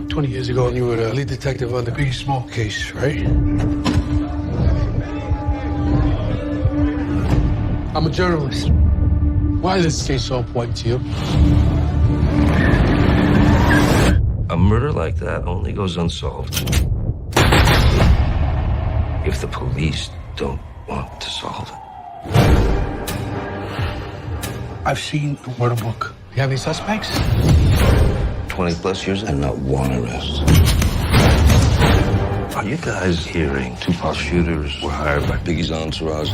[SPEAKER 11] 20 years ago, you were the lead detective on the Biggie Smoke case, right? I'm a journalist. Why is this case so important to you?
[SPEAKER 3] A murder like that only goes unsolved if the police don't want to solve it.
[SPEAKER 11] I've seen the murder book. You have any suspects?
[SPEAKER 3] 20 plus years and not one arrest. Are you guys hearing Tupac shooters were hired by Biggie's entourage?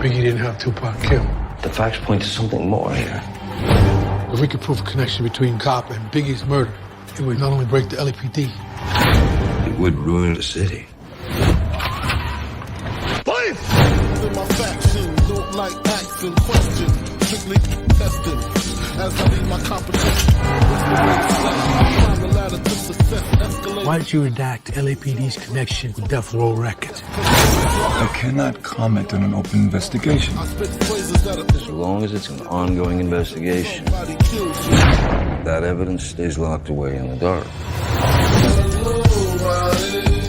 [SPEAKER 11] Biggie didn't have Tupac killed.
[SPEAKER 3] The facts point to something more here.
[SPEAKER 11] If we could prove a connection between Cop and Biggie's murder, it would not only break the LAPD.
[SPEAKER 3] It would ruin the city.
[SPEAKER 11] Police!
[SPEAKER 12] My faction don't like asking questions, strictly testing. As I lead my competition,
[SPEAKER 11] why did you redact LAPD's connection with Death Row Records?
[SPEAKER 2] I cannot comment on an open investigation.
[SPEAKER 3] As long as it's an ongoing investigation, that evidence stays locked away in the dark.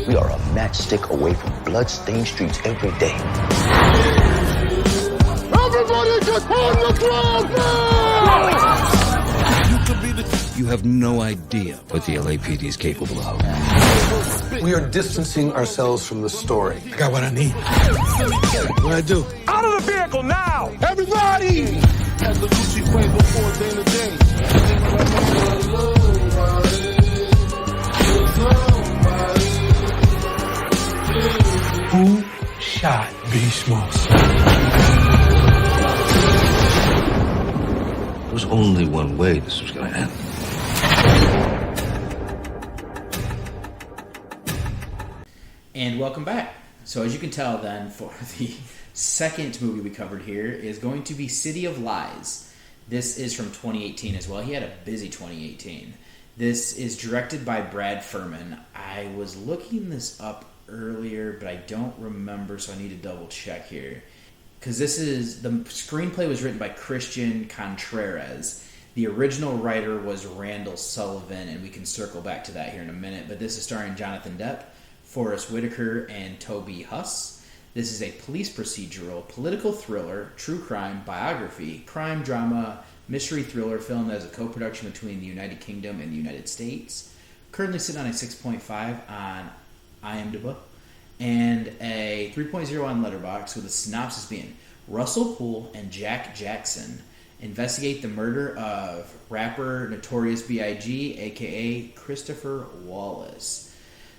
[SPEAKER 13] We are a matchstick away from blood-stained streets every day.
[SPEAKER 11] Everybody get on the ground now!
[SPEAKER 12] You could be the
[SPEAKER 3] You have no idea what the LAPD is capable of.
[SPEAKER 12] We are distancing ourselves from the story.
[SPEAKER 11] I got what I need. What I do?
[SPEAKER 12] Out of the vehicle now! Everybody! Had the Gucci way before Dana Day.
[SPEAKER 11] Who shot Biggie Smalls?
[SPEAKER 3] There was only one way this was going to end.
[SPEAKER 7] And welcome back. So as you can tell then, for the second movie we covered here is going to be City of Lies. This is from 2018 as well. He had a busy 2018. This is directed by Brad Furman. I was looking this up earlier, but I don't remember, so I need to double check here. Because the screenplay was written by Christian Contreras. The original writer was Randall Sullivan, and we can circle back to that here in a minute. But this is starring Jonathan Depp, Forrest Whitaker, and Toby Huss. This is a police procedural, political thriller, true crime, biography, crime drama, mystery thriller film that is a co-production between the United Kingdom and the United States. Currently sitting on a 6.5 on IMDb and a 3.0 on Letterboxd, with a synopsis being Russell Poole and Jack Jackson investigate the murder of rapper Notorious B.I.G., aka Christopher Wallace.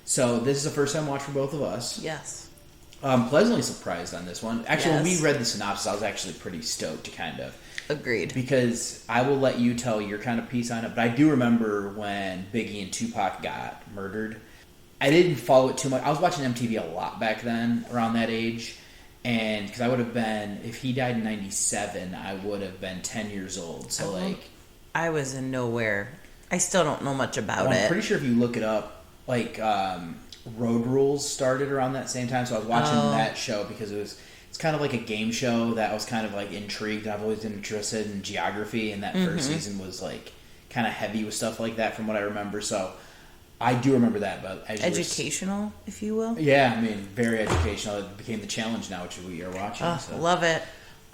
[SPEAKER 7] So this is the first time watch for both of us.
[SPEAKER 6] Yes.
[SPEAKER 7] Pleasantly surprised on this one. Actually,
[SPEAKER 6] Yes.
[SPEAKER 7] when we read the synopsis, I was actually pretty stoked to kind of...
[SPEAKER 6] Agreed.
[SPEAKER 7] Because I will let you tell your kind of piece on it, but I do remember when Biggie and Tupac got murdered. I didn't follow it too much. I was watching MTV a lot back then, around that age. And because I would have been, if he died in 97, I would have been 10 years old. So,
[SPEAKER 6] I was in nowhere. I still don't know much about it.
[SPEAKER 7] I'm pretty sure if you look it up, Road Rules started around that same time. So I was watching that show because it's kind of like a game show that I was kind of like intrigued. I've always been interested in geography, and that first season was like kind of heavy with stuff like that from what I remember. So I do remember that, but
[SPEAKER 6] educational, if you will.
[SPEAKER 7] Yeah, I mean, very educational. It became the challenge now, which we are watching.
[SPEAKER 6] Love it.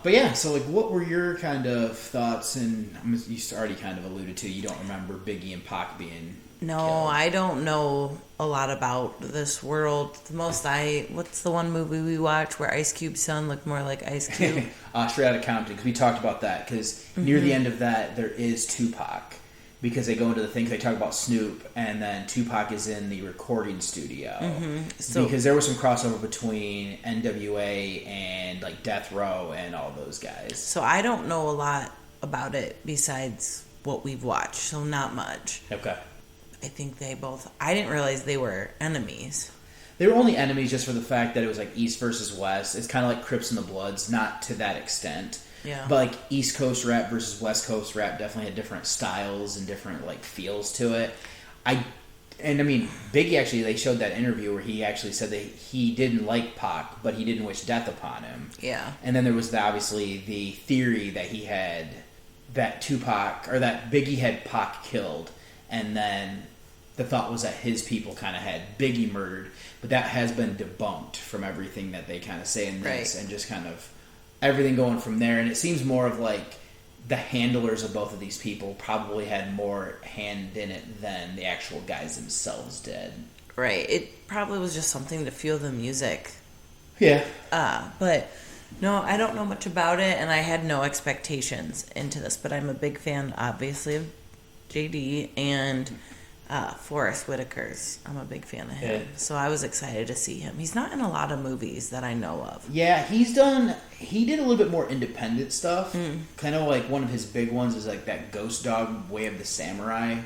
[SPEAKER 7] But yeah, so what were your kind of thoughts? And you already kind of alluded to, you don't remember Biggie and Pac being
[SPEAKER 6] No,
[SPEAKER 7] killed.
[SPEAKER 6] I don't know a lot about this world. What's the one movie we watched where Ice Cube's son looked more like Ice Cube?
[SPEAKER 7] Straight Outta Compton, because we talked about that. Because near the end of that, there is Tupac. Because they go into the thing, they talk about Snoop, and then Tupac is in the recording studio. Because there was some crossover between NWA and like Death Row and all those guys.
[SPEAKER 6] So I don't know a lot about it besides what we've watched, so not much.
[SPEAKER 7] Okay.
[SPEAKER 6] I think I didn't realize they were enemies.
[SPEAKER 7] They were only enemies just for the fact that it was like East versus West. It's kind of like Crips and the Bloods, not to that extent.
[SPEAKER 6] Yeah.
[SPEAKER 7] But like East Coast rap versus West Coast rap definitely had different styles and different like feels to it. I mean, Biggie actually, they showed that interview where he actually said that he didn't like Pac, but he didn't wish death upon him.
[SPEAKER 6] Yeah.
[SPEAKER 7] And then there was obviously the theory that he had that Biggie had Pac killed, and then the thought was that his people kind of had Biggie murdered, but that has been debunked from everything that they kind of say in this, and just kind of everything going from there. And it seems more of like the handlers of both of these people probably had more hand in it than the actual guys themselves did.
[SPEAKER 6] Right. It probably was just something to feel the music.
[SPEAKER 7] Yeah.
[SPEAKER 6] But no, I don't know much about it, and I had no expectations into this, but I'm a big fan, obviously, of JD and Forrest Whitaker's. I'm a big fan of him. Yeah. So I was excited to see him. He's not in a lot of movies that I know of.
[SPEAKER 7] Yeah, he did a little bit more independent stuff. Kind of like one of his big ones is like that Ghost Dog Way of the Samurai,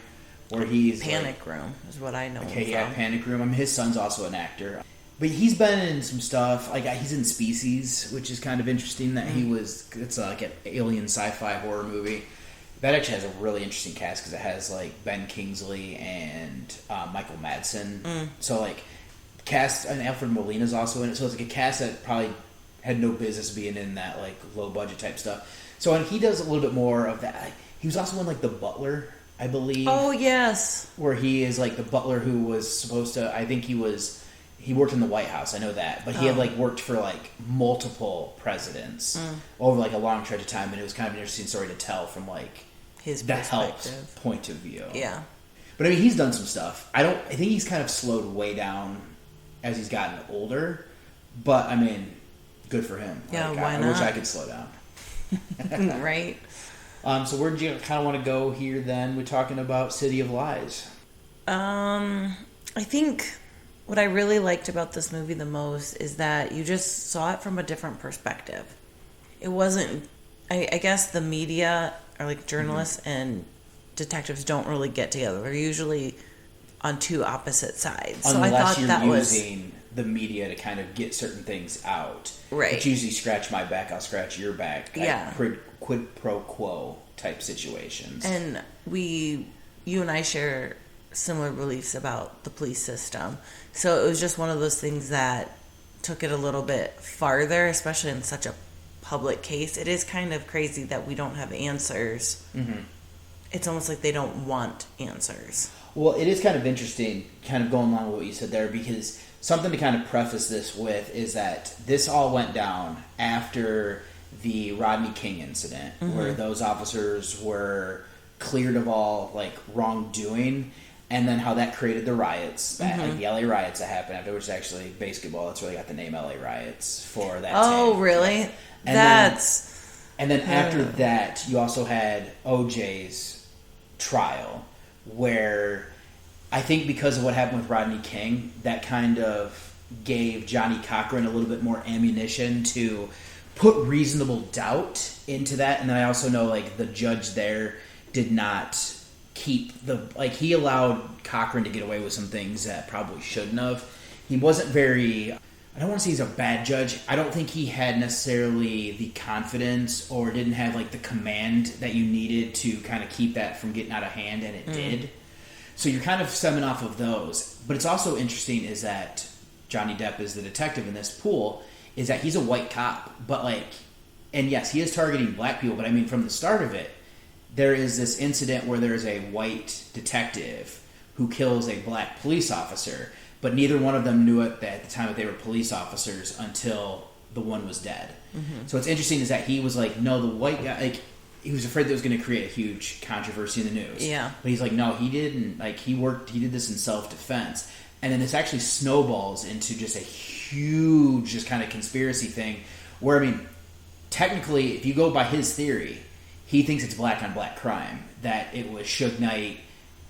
[SPEAKER 7] where he's
[SPEAKER 6] Panic Room is what I know.
[SPEAKER 7] Okay, yeah, Panic Room. I mean, his son's also an actor. But he's been in some stuff. Like he's in Species, which is kind of interesting that it's like an alien sci-fi horror movie. That actually has a really interesting cast because it has like Ben Kingsley and Michael Madsen. So like cast, and Alfred Molina's also in it. So it's like a cast that probably had no business being in that like low budget type stuff. So and he does a little bit more of that. He was also in like The Butler, I believe.
[SPEAKER 6] Oh yes,
[SPEAKER 7] where he is like the butler who was supposed to. I think he worked in the White House. I know that, but he had like worked for like multiple presidents over like a long stretch of time, and it was kind of an interesting story to tell from like
[SPEAKER 6] his
[SPEAKER 7] that
[SPEAKER 6] perspective.
[SPEAKER 7] helped point of view.
[SPEAKER 6] Yeah.
[SPEAKER 7] But I mean, he's done some stuff. I think he's kind of slowed way down as he's gotten older. But I mean, good for him.
[SPEAKER 6] Yeah,
[SPEAKER 7] like,
[SPEAKER 6] why
[SPEAKER 7] I
[SPEAKER 6] not?
[SPEAKER 7] wish I could slow down.
[SPEAKER 6] Right.
[SPEAKER 7] So where did you kind of want to go here then? We're talking about City of Lies.
[SPEAKER 6] I think what I really liked about this movie the most is that you just saw it from a different perspective. It wasn't, I guess the media or like journalists and detectives don't really get together. They're usually on two opposite sides. So I
[SPEAKER 7] Unless
[SPEAKER 6] thought
[SPEAKER 7] you're
[SPEAKER 6] that
[SPEAKER 7] using the media to kind of get certain things out.
[SPEAKER 6] Right.
[SPEAKER 7] It's usually scratch my back, I'll scratch your back.
[SPEAKER 6] Yeah.
[SPEAKER 7] Quid pro quo type situations.
[SPEAKER 6] And you and I share similar beliefs about the police system. So it was just one of those things that took it a little bit farther, especially in such a public case. It is kind of crazy that we don't have answers. Mm-hmm. It's almost like they don't want answers.
[SPEAKER 7] Well, it is kind of interesting, kind of going along with what you said there, because something to kind of preface this with is that this all went down after the Rodney King incident, where those officers were cleared of all like wrongdoing, and then how that created the riots, like the LA riots that happened after, which is actually basketball. That's where they got the name LA riots for that.
[SPEAKER 6] Oh,
[SPEAKER 7] team.
[SPEAKER 6] really?
[SPEAKER 7] And then after that, you also had OJ's trial, where I think because of what happened with Rodney King, that kind of gave Johnny Cochran a little bit more ammunition to put reasonable doubt into that. And then I also know like the judge there did not keep he allowed Cochran to get away with some things that probably shouldn't have. He wasn't very, I don't want to say he's a bad judge. I don't think he had necessarily the confidence or didn't have like the command that you needed to kind of keep that from getting out of hand, and it did. So you're kind of stemming off of those. But it's also interesting is that Johnny Depp is the detective in this pool, is that he's a white cop. But and yes, he is targeting black people, but I mean from the start of it, there is this incident where there is a white detective who kills a black police officer, but neither one of them knew it at the time that they were police officers until the one was dead. Mm-hmm. So what's interesting is that he was like, no, the white guy, he was afraid that it was going to create a huge controversy in the news. Yeah. But he's like, no, he didn't. He did this in self-defense. And then this actually snowballs into just a huge, just kind of conspiracy thing where, I mean, technically, if you go by his theory, he thinks it's black on black crime, that it was Suge Knight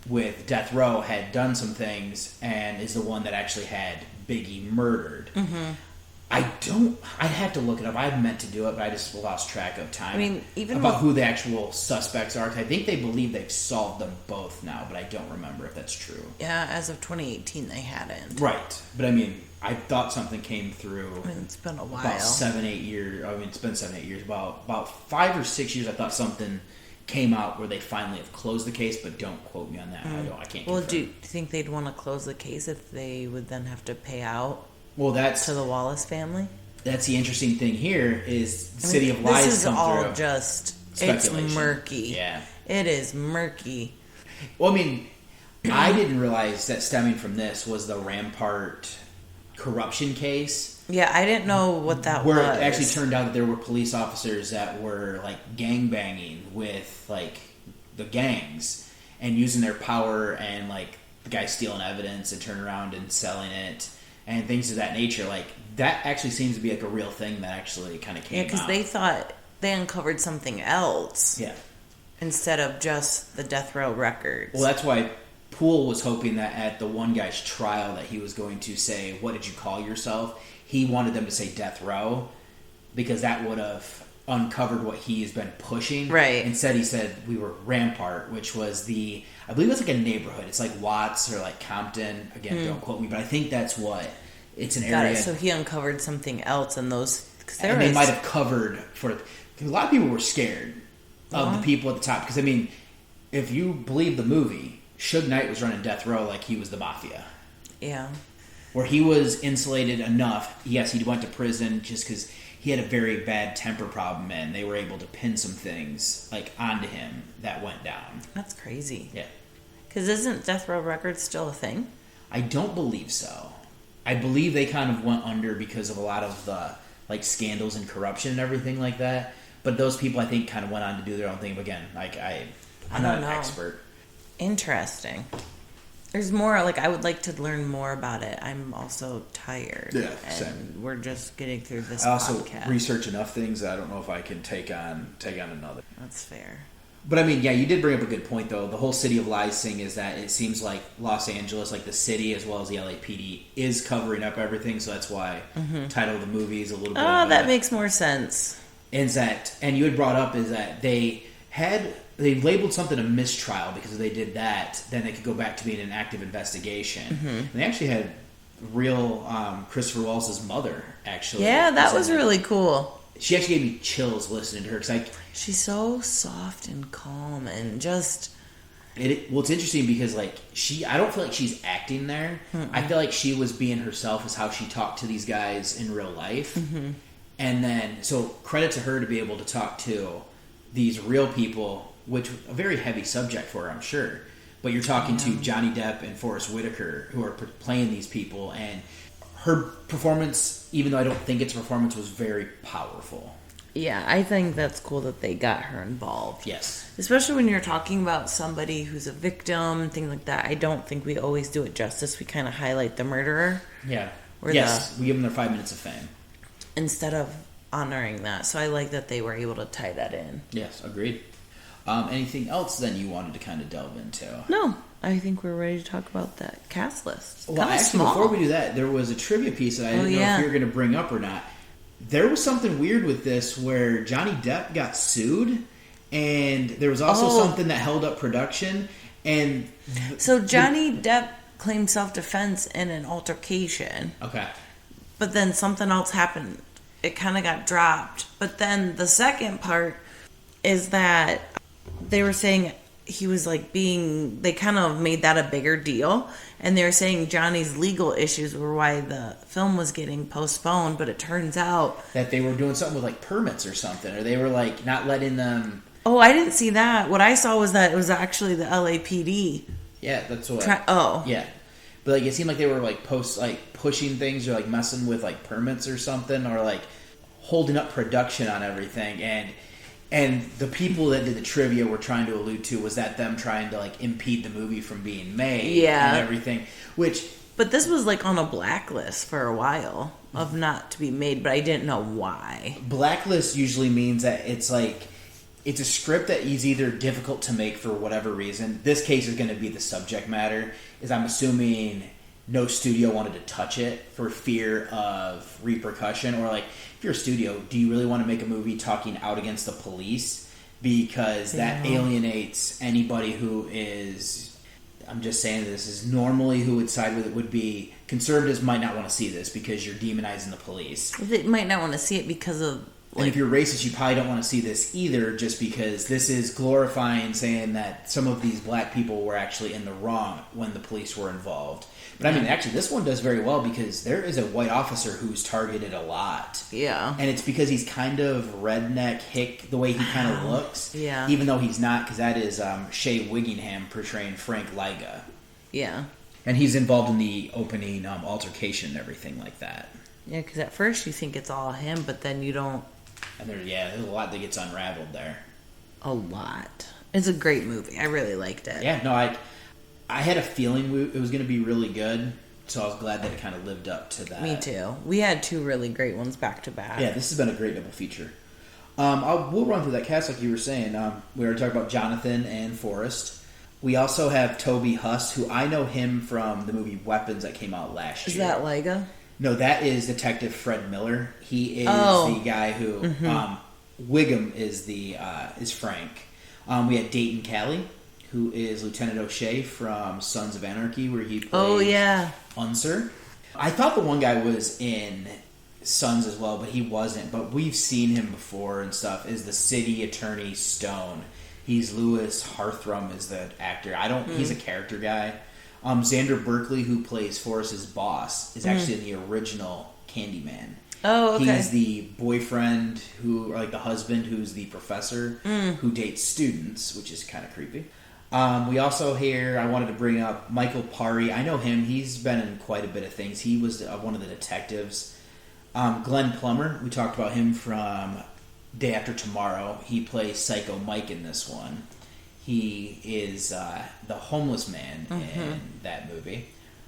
[SPEAKER 7] with Death Row had done some things and is the one that actually had Biggie murdered. Mm-hmm. I'd have to look it up. I meant to do it, but I just lost track of time.
[SPEAKER 6] I mean, even
[SPEAKER 7] about who the actual suspects are. I think they believe they've solved them both now, but I don't remember if that's true.
[SPEAKER 6] Yeah, as of 2018, they hadn't.
[SPEAKER 7] Right. But I mean, I thought something came through.
[SPEAKER 6] I mean, it's been a while.
[SPEAKER 7] About 7-8 years. I mean, it's been 7-8 years. About 5 or 6 years, I thought something came out where they finally have closed the case, but don't quote me on that. I can't.
[SPEAKER 6] Well, do you think they'd want to close the case if they would then have to pay out?
[SPEAKER 7] Well, that's
[SPEAKER 6] to the Wallace family.
[SPEAKER 7] That's the interesting thing here is the City of Lies.
[SPEAKER 6] This is all
[SPEAKER 7] through.
[SPEAKER 6] Just it's murky.
[SPEAKER 7] Yeah,
[SPEAKER 6] it is murky.
[SPEAKER 7] Well, I mean, I didn't realize that stemming from this was the Rampart corruption case.
[SPEAKER 6] Yeah, I didn't know what that was.
[SPEAKER 7] Where it actually turned out that there were police officers that were gangbanging with the gangs and using their power and the guy stealing evidence and turning around and selling it. And things of that nature, that actually seems to be a real thing that actually kind of came out.
[SPEAKER 6] Yeah, because they thought they uncovered something else.
[SPEAKER 7] Yeah.
[SPEAKER 6] Instead of just the death row records.
[SPEAKER 7] Well, that's why Poole was hoping that at the one guy's trial that he was going to say, "What did you call yourself?" He wanted them to say death row because that would have uncovered what he's been pushing.
[SPEAKER 6] Right.
[SPEAKER 7] Instead, he said we were Rampart, which was I believe it's a neighborhood. It's like Watts or Compton. Again, don't quote me, but I think that's what it's an area.
[SPEAKER 6] So he uncovered something else, and
[SPEAKER 7] they might have covered for. A lot of people were scared of the people at the top because I mean, if you believe the movie, Suge Knight was running death row like he was the mafia.
[SPEAKER 6] Yeah.
[SPEAKER 7] Where he was insulated enough. Yes, he went to prison just because he had a very bad temper problem, and they were able to pin some things onto him that went down.
[SPEAKER 6] That's crazy.
[SPEAKER 7] Yeah.
[SPEAKER 6] Because isn't Death Row Records still a thing?
[SPEAKER 7] I don't believe so. I believe they kind of went under because of a lot of the scandals and corruption and everything like that. But those people, I think, kind of went on to do their own thing. But again, I'm not an expert.
[SPEAKER 6] Interesting. There's more, like, I would like to learn more about it. I'm also tired.
[SPEAKER 7] Yeah,
[SPEAKER 6] and
[SPEAKER 7] same.
[SPEAKER 6] We're just getting through this
[SPEAKER 7] I also
[SPEAKER 6] podcast.
[SPEAKER 7] research enough things that I don't know if I can take on another.
[SPEAKER 6] That's fair.
[SPEAKER 7] But I mean, yeah, you did bring up a good point, though. The whole City of Lies thing is that it seems like Los Angeles, like the city as well as the LAPD, is covering up everything. So that's why the title of the movie is a little bit.
[SPEAKER 6] Oh, that makes more sense.
[SPEAKER 7] And you had brought up is that they labeled something a mistrial because if they did that, then they could go back to being an active investigation. And they actually had real Christopher Wallace's mother, actually.
[SPEAKER 6] Yeah, that was really cool.
[SPEAKER 7] She actually gave me chills listening to her because
[SPEAKER 6] she's so soft and calm and just.
[SPEAKER 7] Well, it's interesting because I don't feel like she's acting there. I feel like she was being herself as how she talked to these guys in real life. And then, so credit to her to be able to talk to these real people, which a very heavy subject for her, I'm sure. But you're talking to Johnny Depp and Forrest Whitaker, who are playing these people, and her performance, even though I don't think it's a performance, was very powerful.
[SPEAKER 6] Yeah, I think that's cool that they got her involved.
[SPEAKER 7] Yes.
[SPEAKER 6] Especially when you're talking about somebody who's a victim and things like that. I don't think we always do it justice. We kind of highlight the murderer.
[SPEAKER 7] Yeah. We give them their 5 minutes of fame.
[SPEAKER 6] Instead of honoring that. So I like that they were able to tie that in.
[SPEAKER 7] Yes, agreed. Anything else then you wanted to kind of delve into?
[SPEAKER 6] No, I think we're ready to talk about that cast list.
[SPEAKER 7] Well, actually, before we do that, there was a trivia piece that I didn't know if you were going to bring up or not. There was something weird with this where Johnny Depp got sued, and there was also something that held up production. And
[SPEAKER 6] so Johnny Depp claimed self-defense in an altercation.
[SPEAKER 7] Okay. But
[SPEAKER 6] then something else happened. It kind of got dropped. But then the second part is that they were saying he was they kind of made that a bigger deal. And they were saying Johnny's legal issues were why the film was getting postponed. But it turns out
[SPEAKER 7] that they were doing something with permits or something. Or they were not letting them.
[SPEAKER 6] Oh, I didn't see that. What I saw was that it was actually the LAPD.
[SPEAKER 7] Yeah, that's what.
[SPEAKER 6] Yeah.
[SPEAKER 7] But it seemed like they were pushing things or messing with permits or something or holding up production on everything and the people that did the trivia were trying to allude to was that them trying to impede the movie from being made and everything.
[SPEAKER 6] But this was on a blacklist for a while of not to be made, but I didn't know why.
[SPEAKER 7] Blacklist usually means that it's a script that is either difficult to make for whatever reason. This case is going to be the subject matter. Is I'm assuming no studio wanted to touch it for fear of repercussion. Or if you're a studio, do you really want to make a movie talking out against the police? Because that alienates anybody who is, I'm just saying this, is normally who would side with it would be, conservatives might not want to see this because you're demonizing the police.
[SPEAKER 6] They might not want to see it because of...
[SPEAKER 7] And if you're racist, you probably don't want to see this either, just because this is glorifying saying that some of these black people were actually in the wrong when the police were involved. But actually, this one does very well because there is a white officer who's targeted a lot.
[SPEAKER 6] Yeah.
[SPEAKER 7] And it's because he's kind of redneck hick, the way he kind of looks.
[SPEAKER 6] Yeah.
[SPEAKER 7] Even though he's not, because that is Shea Wiggingham portraying Frank Liga.
[SPEAKER 6] Yeah.
[SPEAKER 7] And he's involved in the opening altercation and everything like that.
[SPEAKER 6] Yeah, because at first you think it's all him, but then you don't...
[SPEAKER 7] And there's a lot that gets unraveled there.
[SPEAKER 6] A lot. It's a great movie. I really liked it.
[SPEAKER 7] Yeah, no, I had a feeling it was going to be really good, so I was glad that it kind of lived up to that.
[SPEAKER 6] Me too. We had two really great ones back to back.
[SPEAKER 7] Yeah, this has been a great double feature. We'll run through that cast like you were saying. We already talked about Jonathan and Forrest. We also have Toby Huss, who I know him from the movie Weapons that came out last year.
[SPEAKER 6] Is that Liga?
[SPEAKER 7] No, that is Detective Fred Miller. He is the guy who Wiggum is Frank. We had Dayton Callie, who is Lieutenant O'Shea from Sons of Anarchy, where he plays Unser. I thought the one guy was in Sons as well, but he wasn't. But we've seen him before and stuff. Is the city attorney Stone? He's Lewis Harthrum is the actor. He's a character guy. Xander Berkeley, who plays Forrest's boss, is actually in the original Candyman.
[SPEAKER 6] Oh, okay.
[SPEAKER 7] He's the boyfriend or the husband who's the professor who dates students, which is kind of creepy. We also I wanted to bring up Michael Parry. I know him. He's been in quite a bit of things. He was one of the detectives. Glenn Plummer, we talked about him from Day After Tomorrow. He plays Psycho Mike in this one. He is the homeless man in that movie.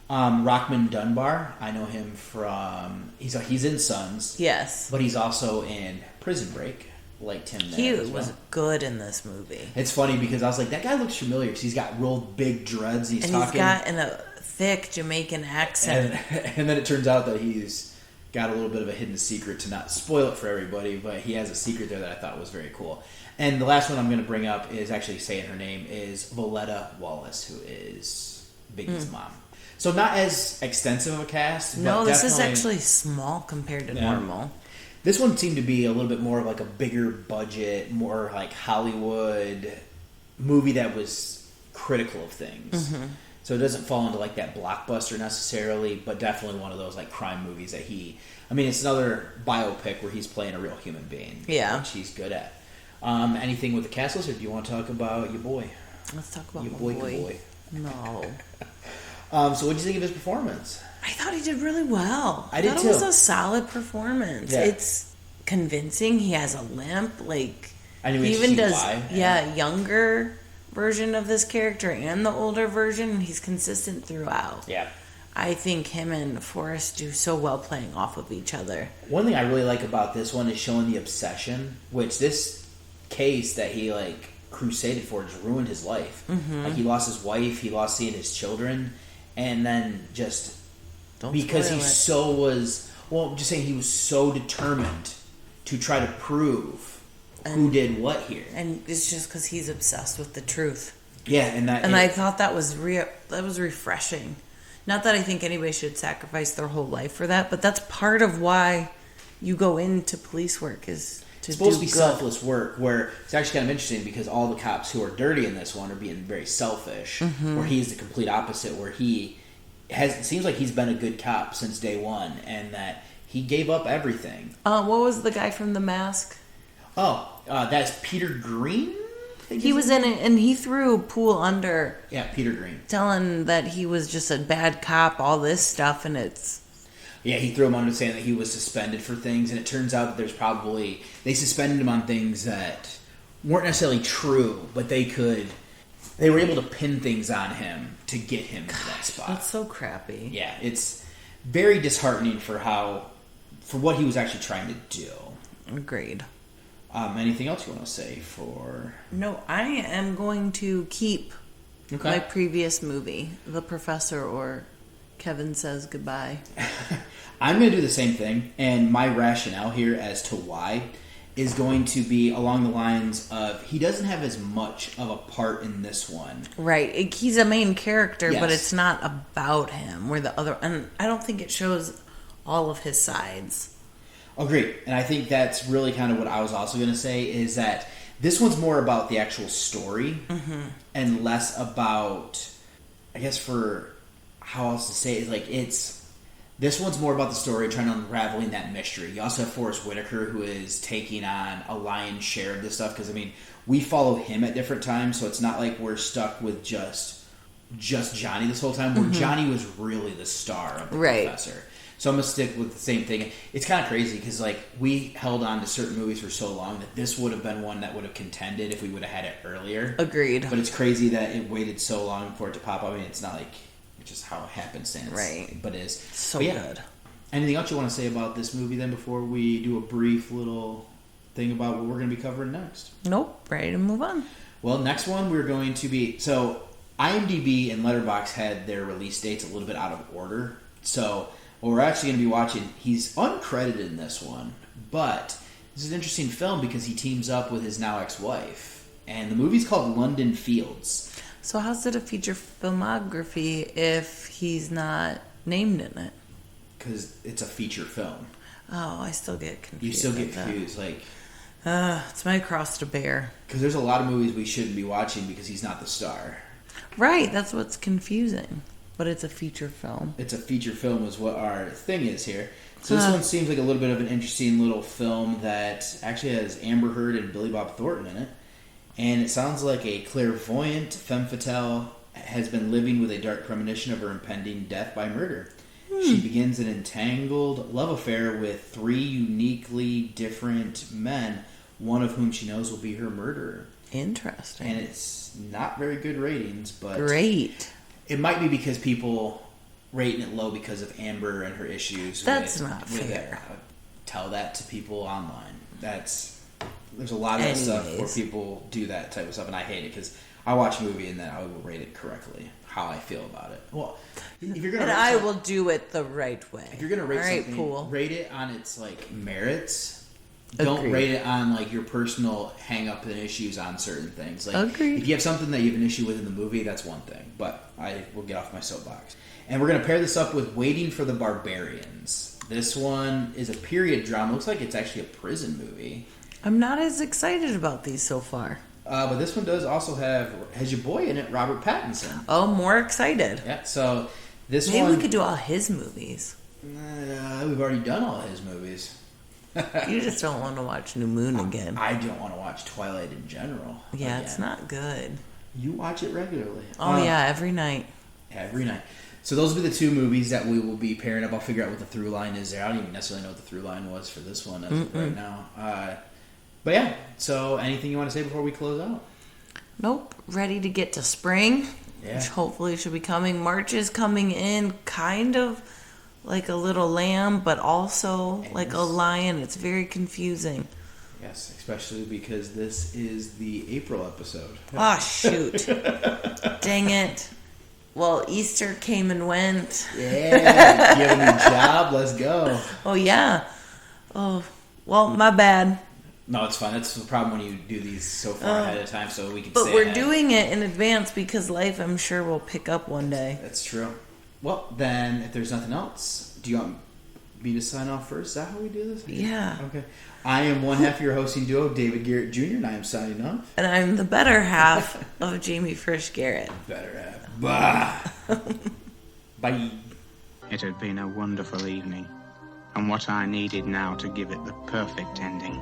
[SPEAKER 7] Rockman Dunbar, I know him from... He's in Sons.
[SPEAKER 6] Yes.
[SPEAKER 7] But he's also in Prison Break. Liked him there
[SPEAKER 6] He was good in this movie.
[SPEAKER 7] It's funny because I was like, that guy looks familiar because he's got real big dreads.
[SPEAKER 6] He's got a thick Jamaican accent.
[SPEAKER 7] And then it turns out that he's got a little bit of a hidden secret, to not spoil it for everybody, but he has a secret there that I thought was very cool. And the last one I'm going to bring up is actually saying her name is Voletta Wallace, who is Biggie's mom. So not as extensive of a cast.
[SPEAKER 6] No,
[SPEAKER 7] but
[SPEAKER 6] this is actually small compared to normal.
[SPEAKER 7] This one seemed to be a little bit more of like a bigger budget, more like Hollywood movie that was critical of things. So it doesn't fall into like that blockbuster necessarily, but definitely one of those like crime movies that it's another biopic where he's playing a real human being.
[SPEAKER 6] Yeah.
[SPEAKER 7] Which he's good at. Anything with the castles, or do you want to talk about your boy?
[SPEAKER 6] Let's talk about
[SPEAKER 7] your
[SPEAKER 6] my
[SPEAKER 7] boy.
[SPEAKER 6] No.
[SPEAKER 7] So what did you think of his performance?
[SPEAKER 6] I thought he did really well.
[SPEAKER 7] I did
[SPEAKER 6] thought
[SPEAKER 7] too.
[SPEAKER 6] It was a solid performance.
[SPEAKER 7] Yeah.
[SPEAKER 6] It's convincing. He has a limp. Like,
[SPEAKER 7] I knew
[SPEAKER 6] he
[SPEAKER 7] he
[SPEAKER 6] even does,
[SPEAKER 7] why.
[SPEAKER 6] younger version of this character and the older version, and he's consistent throughout.
[SPEAKER 7] Yeah.
[SPEAKER 6] I think him and Forrest do so well playing off of each other.
[SPEAKER 7] One thing I really like about this one is showing the obsession, which this case that he like crusaded for just ruined his life. Like, he lost his wife, he lost seeing his children, and then just because he so was, well, I'm just saying he was so determined to try to prove who did what here.
[SPEAKER 6] And it's just because he's obsessed with the truth.
[SPEAKER 7] Yeah, and
[SPEAKER 6] I thought that was refreshing. Not that I think anybody should sacrifice their whole life for that, but that's part of why you go into police work, is to
[SPEAKER 7] it's supposed to be
[SPEAKER 6] good.
[SPEAKER 7] selfless work, where it's actually kind of interesting because all the cops who are dirty in this one are being very selfish, where he's the complete opposite, where it seems like he's been a good cop since day one, and that he gave up everything.
[SPEAKER 6] What was the guy from The Mask?
[SPEAKER 7] That's Peter Green?
[SPEAKER 6] He was in it, and he threw Poole under.
[SPEAKER 7] Yeah, Peter Green.
[SPEAKER 6] Telling that he was just a bad cop, all this stuff, and it's...
[SPEAKER 7] Yeah, he threw him under saying that he was suspended for things, and it turns out that they suspended him on things that weren't necessarily true, but they were able to pin things on him to get him to that spot.
[SPEAKER 6] That's so crappy.
[SPEAKER 7] Yeah, it's very disheartening for what he was actually trying to do.
[SPEAKER 6] Agreed.
[SPEAKER 7] Anything else you want to say for...
[SPEAKER 6] No, I am going to keep my previous movie, The Professor, or Kevin Says Goodbye.
[SPEAKER 7] I'm going to do the same thing, and my rationale here as to why is going to be along the lines of he doesn't have as much of a part in this one.
[SPEAKER 6] Right. He's a main character,
[SPEAKER 7] Yes.
[SPEAKER 6] but it's not about him. Where the other... And I don't think it shows all of his sides.
[SPEAKER 7] Agreed. And I think that's really kind of what I was also going to say, is that this one's more about the actual story and less about, I guess, for how else to say it, like, this one's more about the story, trying to unraveling that mystery. You also have Forrest Whitaker, who is taking on a lion's share of this stuff, because, we follow him at different times, so it's not like we're stuck with just Johnny this whole time, where Johnny was really the star of the Professor. So I'm going to stick with the same thing. It's kind of crazy because, we held on to certain movies for so long that this would have been one that would have contended if we would have had it earlier.
[SPEAKER 6] Agreed.
[SPEAKER 7] But it's crazy that it waited so long for it to pop up. It's not like it's just how it happenstance.
[SPEAKER 6] Right.
[SPEAKER 7] But it is.
[SPEAKER 6] So good.
[SPEAKER 7] Anything else you want to say about this movie then before we do a brief little thing about what we're going to be covering next?
[SPEAKER 6] Nope. Ready to move on.
[SPEAKER 7] Well, next one we're going to be... So, IMDb and Letterboxd had their release dates a little bit out of order. So... what we're actually going to be watching, he's uncredited in this one, but this is an interesting film because he teams up with his now ex-wife. And the movie's called London Fields.
[SPEAKER 6] So how's it a feature filmography if he's not named in it?
[SPEAKER 7] Because it's a feature film.
[SPEAKER 6] Oh, I still get confused.
[SPEAKER 7] You still get confused.
[SPEAKER 6] It's my cross to bear.
[SPEAKER 7] Because there's a lot of movies we shouldn't be watching because he's not the star.
[SPEAKER 6] Right, that's what's confusing. But it's a feature film.
[SPEAKER 7] It's a feature film is what our thing is here. So this one seems like a little bit of an interesting little film that actually has Amber Heard and Billy Bob Thornton in it. And it sounds like a clairvoyant femme fatale has been living with a dark premonition of her impending death by murder. She begins an entangled love affair with 3 uniquely different men, one of whom she knows will be her murderer.
[SPEAKER 6] Interesting.
[SPEAKER 7] And it's not very good ratings, but
[SPEAKER 6] great.
[SPEAKER 7] It might be because people rating it low because of Amber and her issues.
[SPEAKER 6] That's not fair.
[SPEAKER 7] Tell that to people online. There's a lot of that stuff where people do that type of stuff, and I hate it because I watch a movie and then I will rate it correctly, how I feel about it. Well, if you're gonna,
[SPEAKER 6] and I will do it the right way.
[SPEAKER 7] If you're gonna rate something, rate it on its like merits. Don't rate it on like your personal hang up and issues on certain things. Like if you have something that you have an issue with in the movie, that's one thing. But I will get off my soapbox. And we're gonna pair this up with Waiting for the Barbarians. This one is a period drama. Looks like it's actually a prison movie.
[SPEAKER 6] I'm not as excited about these so far.
[SPEAKER 7] But this one has your boy in it, Robert Pattinson.
[SPEAKER 6] Oh, more excited.
[SPEAKER 7] Yeah, so
[SPEAKER 6] Maybe we could do all his movies.
[SPEAKER 7] We've already done all his movies.
[SPEAKER 6] You just don't want to watch New Moon again.
[SPEAKER 7] I don't want to watch Twilight in general.
[SPEAKER 6] Yeah,
[SPEAKER 7] again.
[SPEAKER 6] It's not good.
[SPEAKER 7] You watch it regularly.
[SPEAKER 6] Oh, yeah, every night.
[SPEAKER 7] Every night. So those will be the two movies that we will be pairing up. I'll figure out what the through line is there. I don't even necessarily know what the through line was for this one as of right now. But yeah, so anything you want to say before we close out?
[SPEAKER 6] Nope. Ready to get to spring, which hopefully should be coming. March is coming in kind of like a little lamb, but also like a lion. It's very confusing.
[SPEAKER 7] Yes, especially because this is the April episode.
[SPEAKER 6] Oh, shoot. Dang it. Well, Easter came and went.
[SPEAKER 7] Yeah, you have a new job. Let's go.
[SPEAKER 6] Oh, yeah. Oh, well, my bad.
[SPEAKER 7] No, it's fine. That's the problem when you do these so far ahead of time, so we can
[SPEAKER 6] But
[SPEAKER 7] stay
[SPEAKER 6] we're
[SPEAKER 7] ahead.
[SPEAKER 6] doing it in advance because life, I'm sure, will pick up one day.
[SPEAKER 7] That's true. Well, then, if there's nothing else, do you want me to sign off first? Is that how we do this?
[SPEAKER 6] Yeah.
[SPEAKER 7] Okay. I am one half of your hosting duo, David Garrett Jr., and I am signing off.
[SPEAKER 6] And I'm the better half of Jamie Frisch Garrett.
[SPEAKER 7] Better half. Bah. Bye.
[SPEAKER 14] It had been a wonderful evening, and what I needed now to give it the perfect ending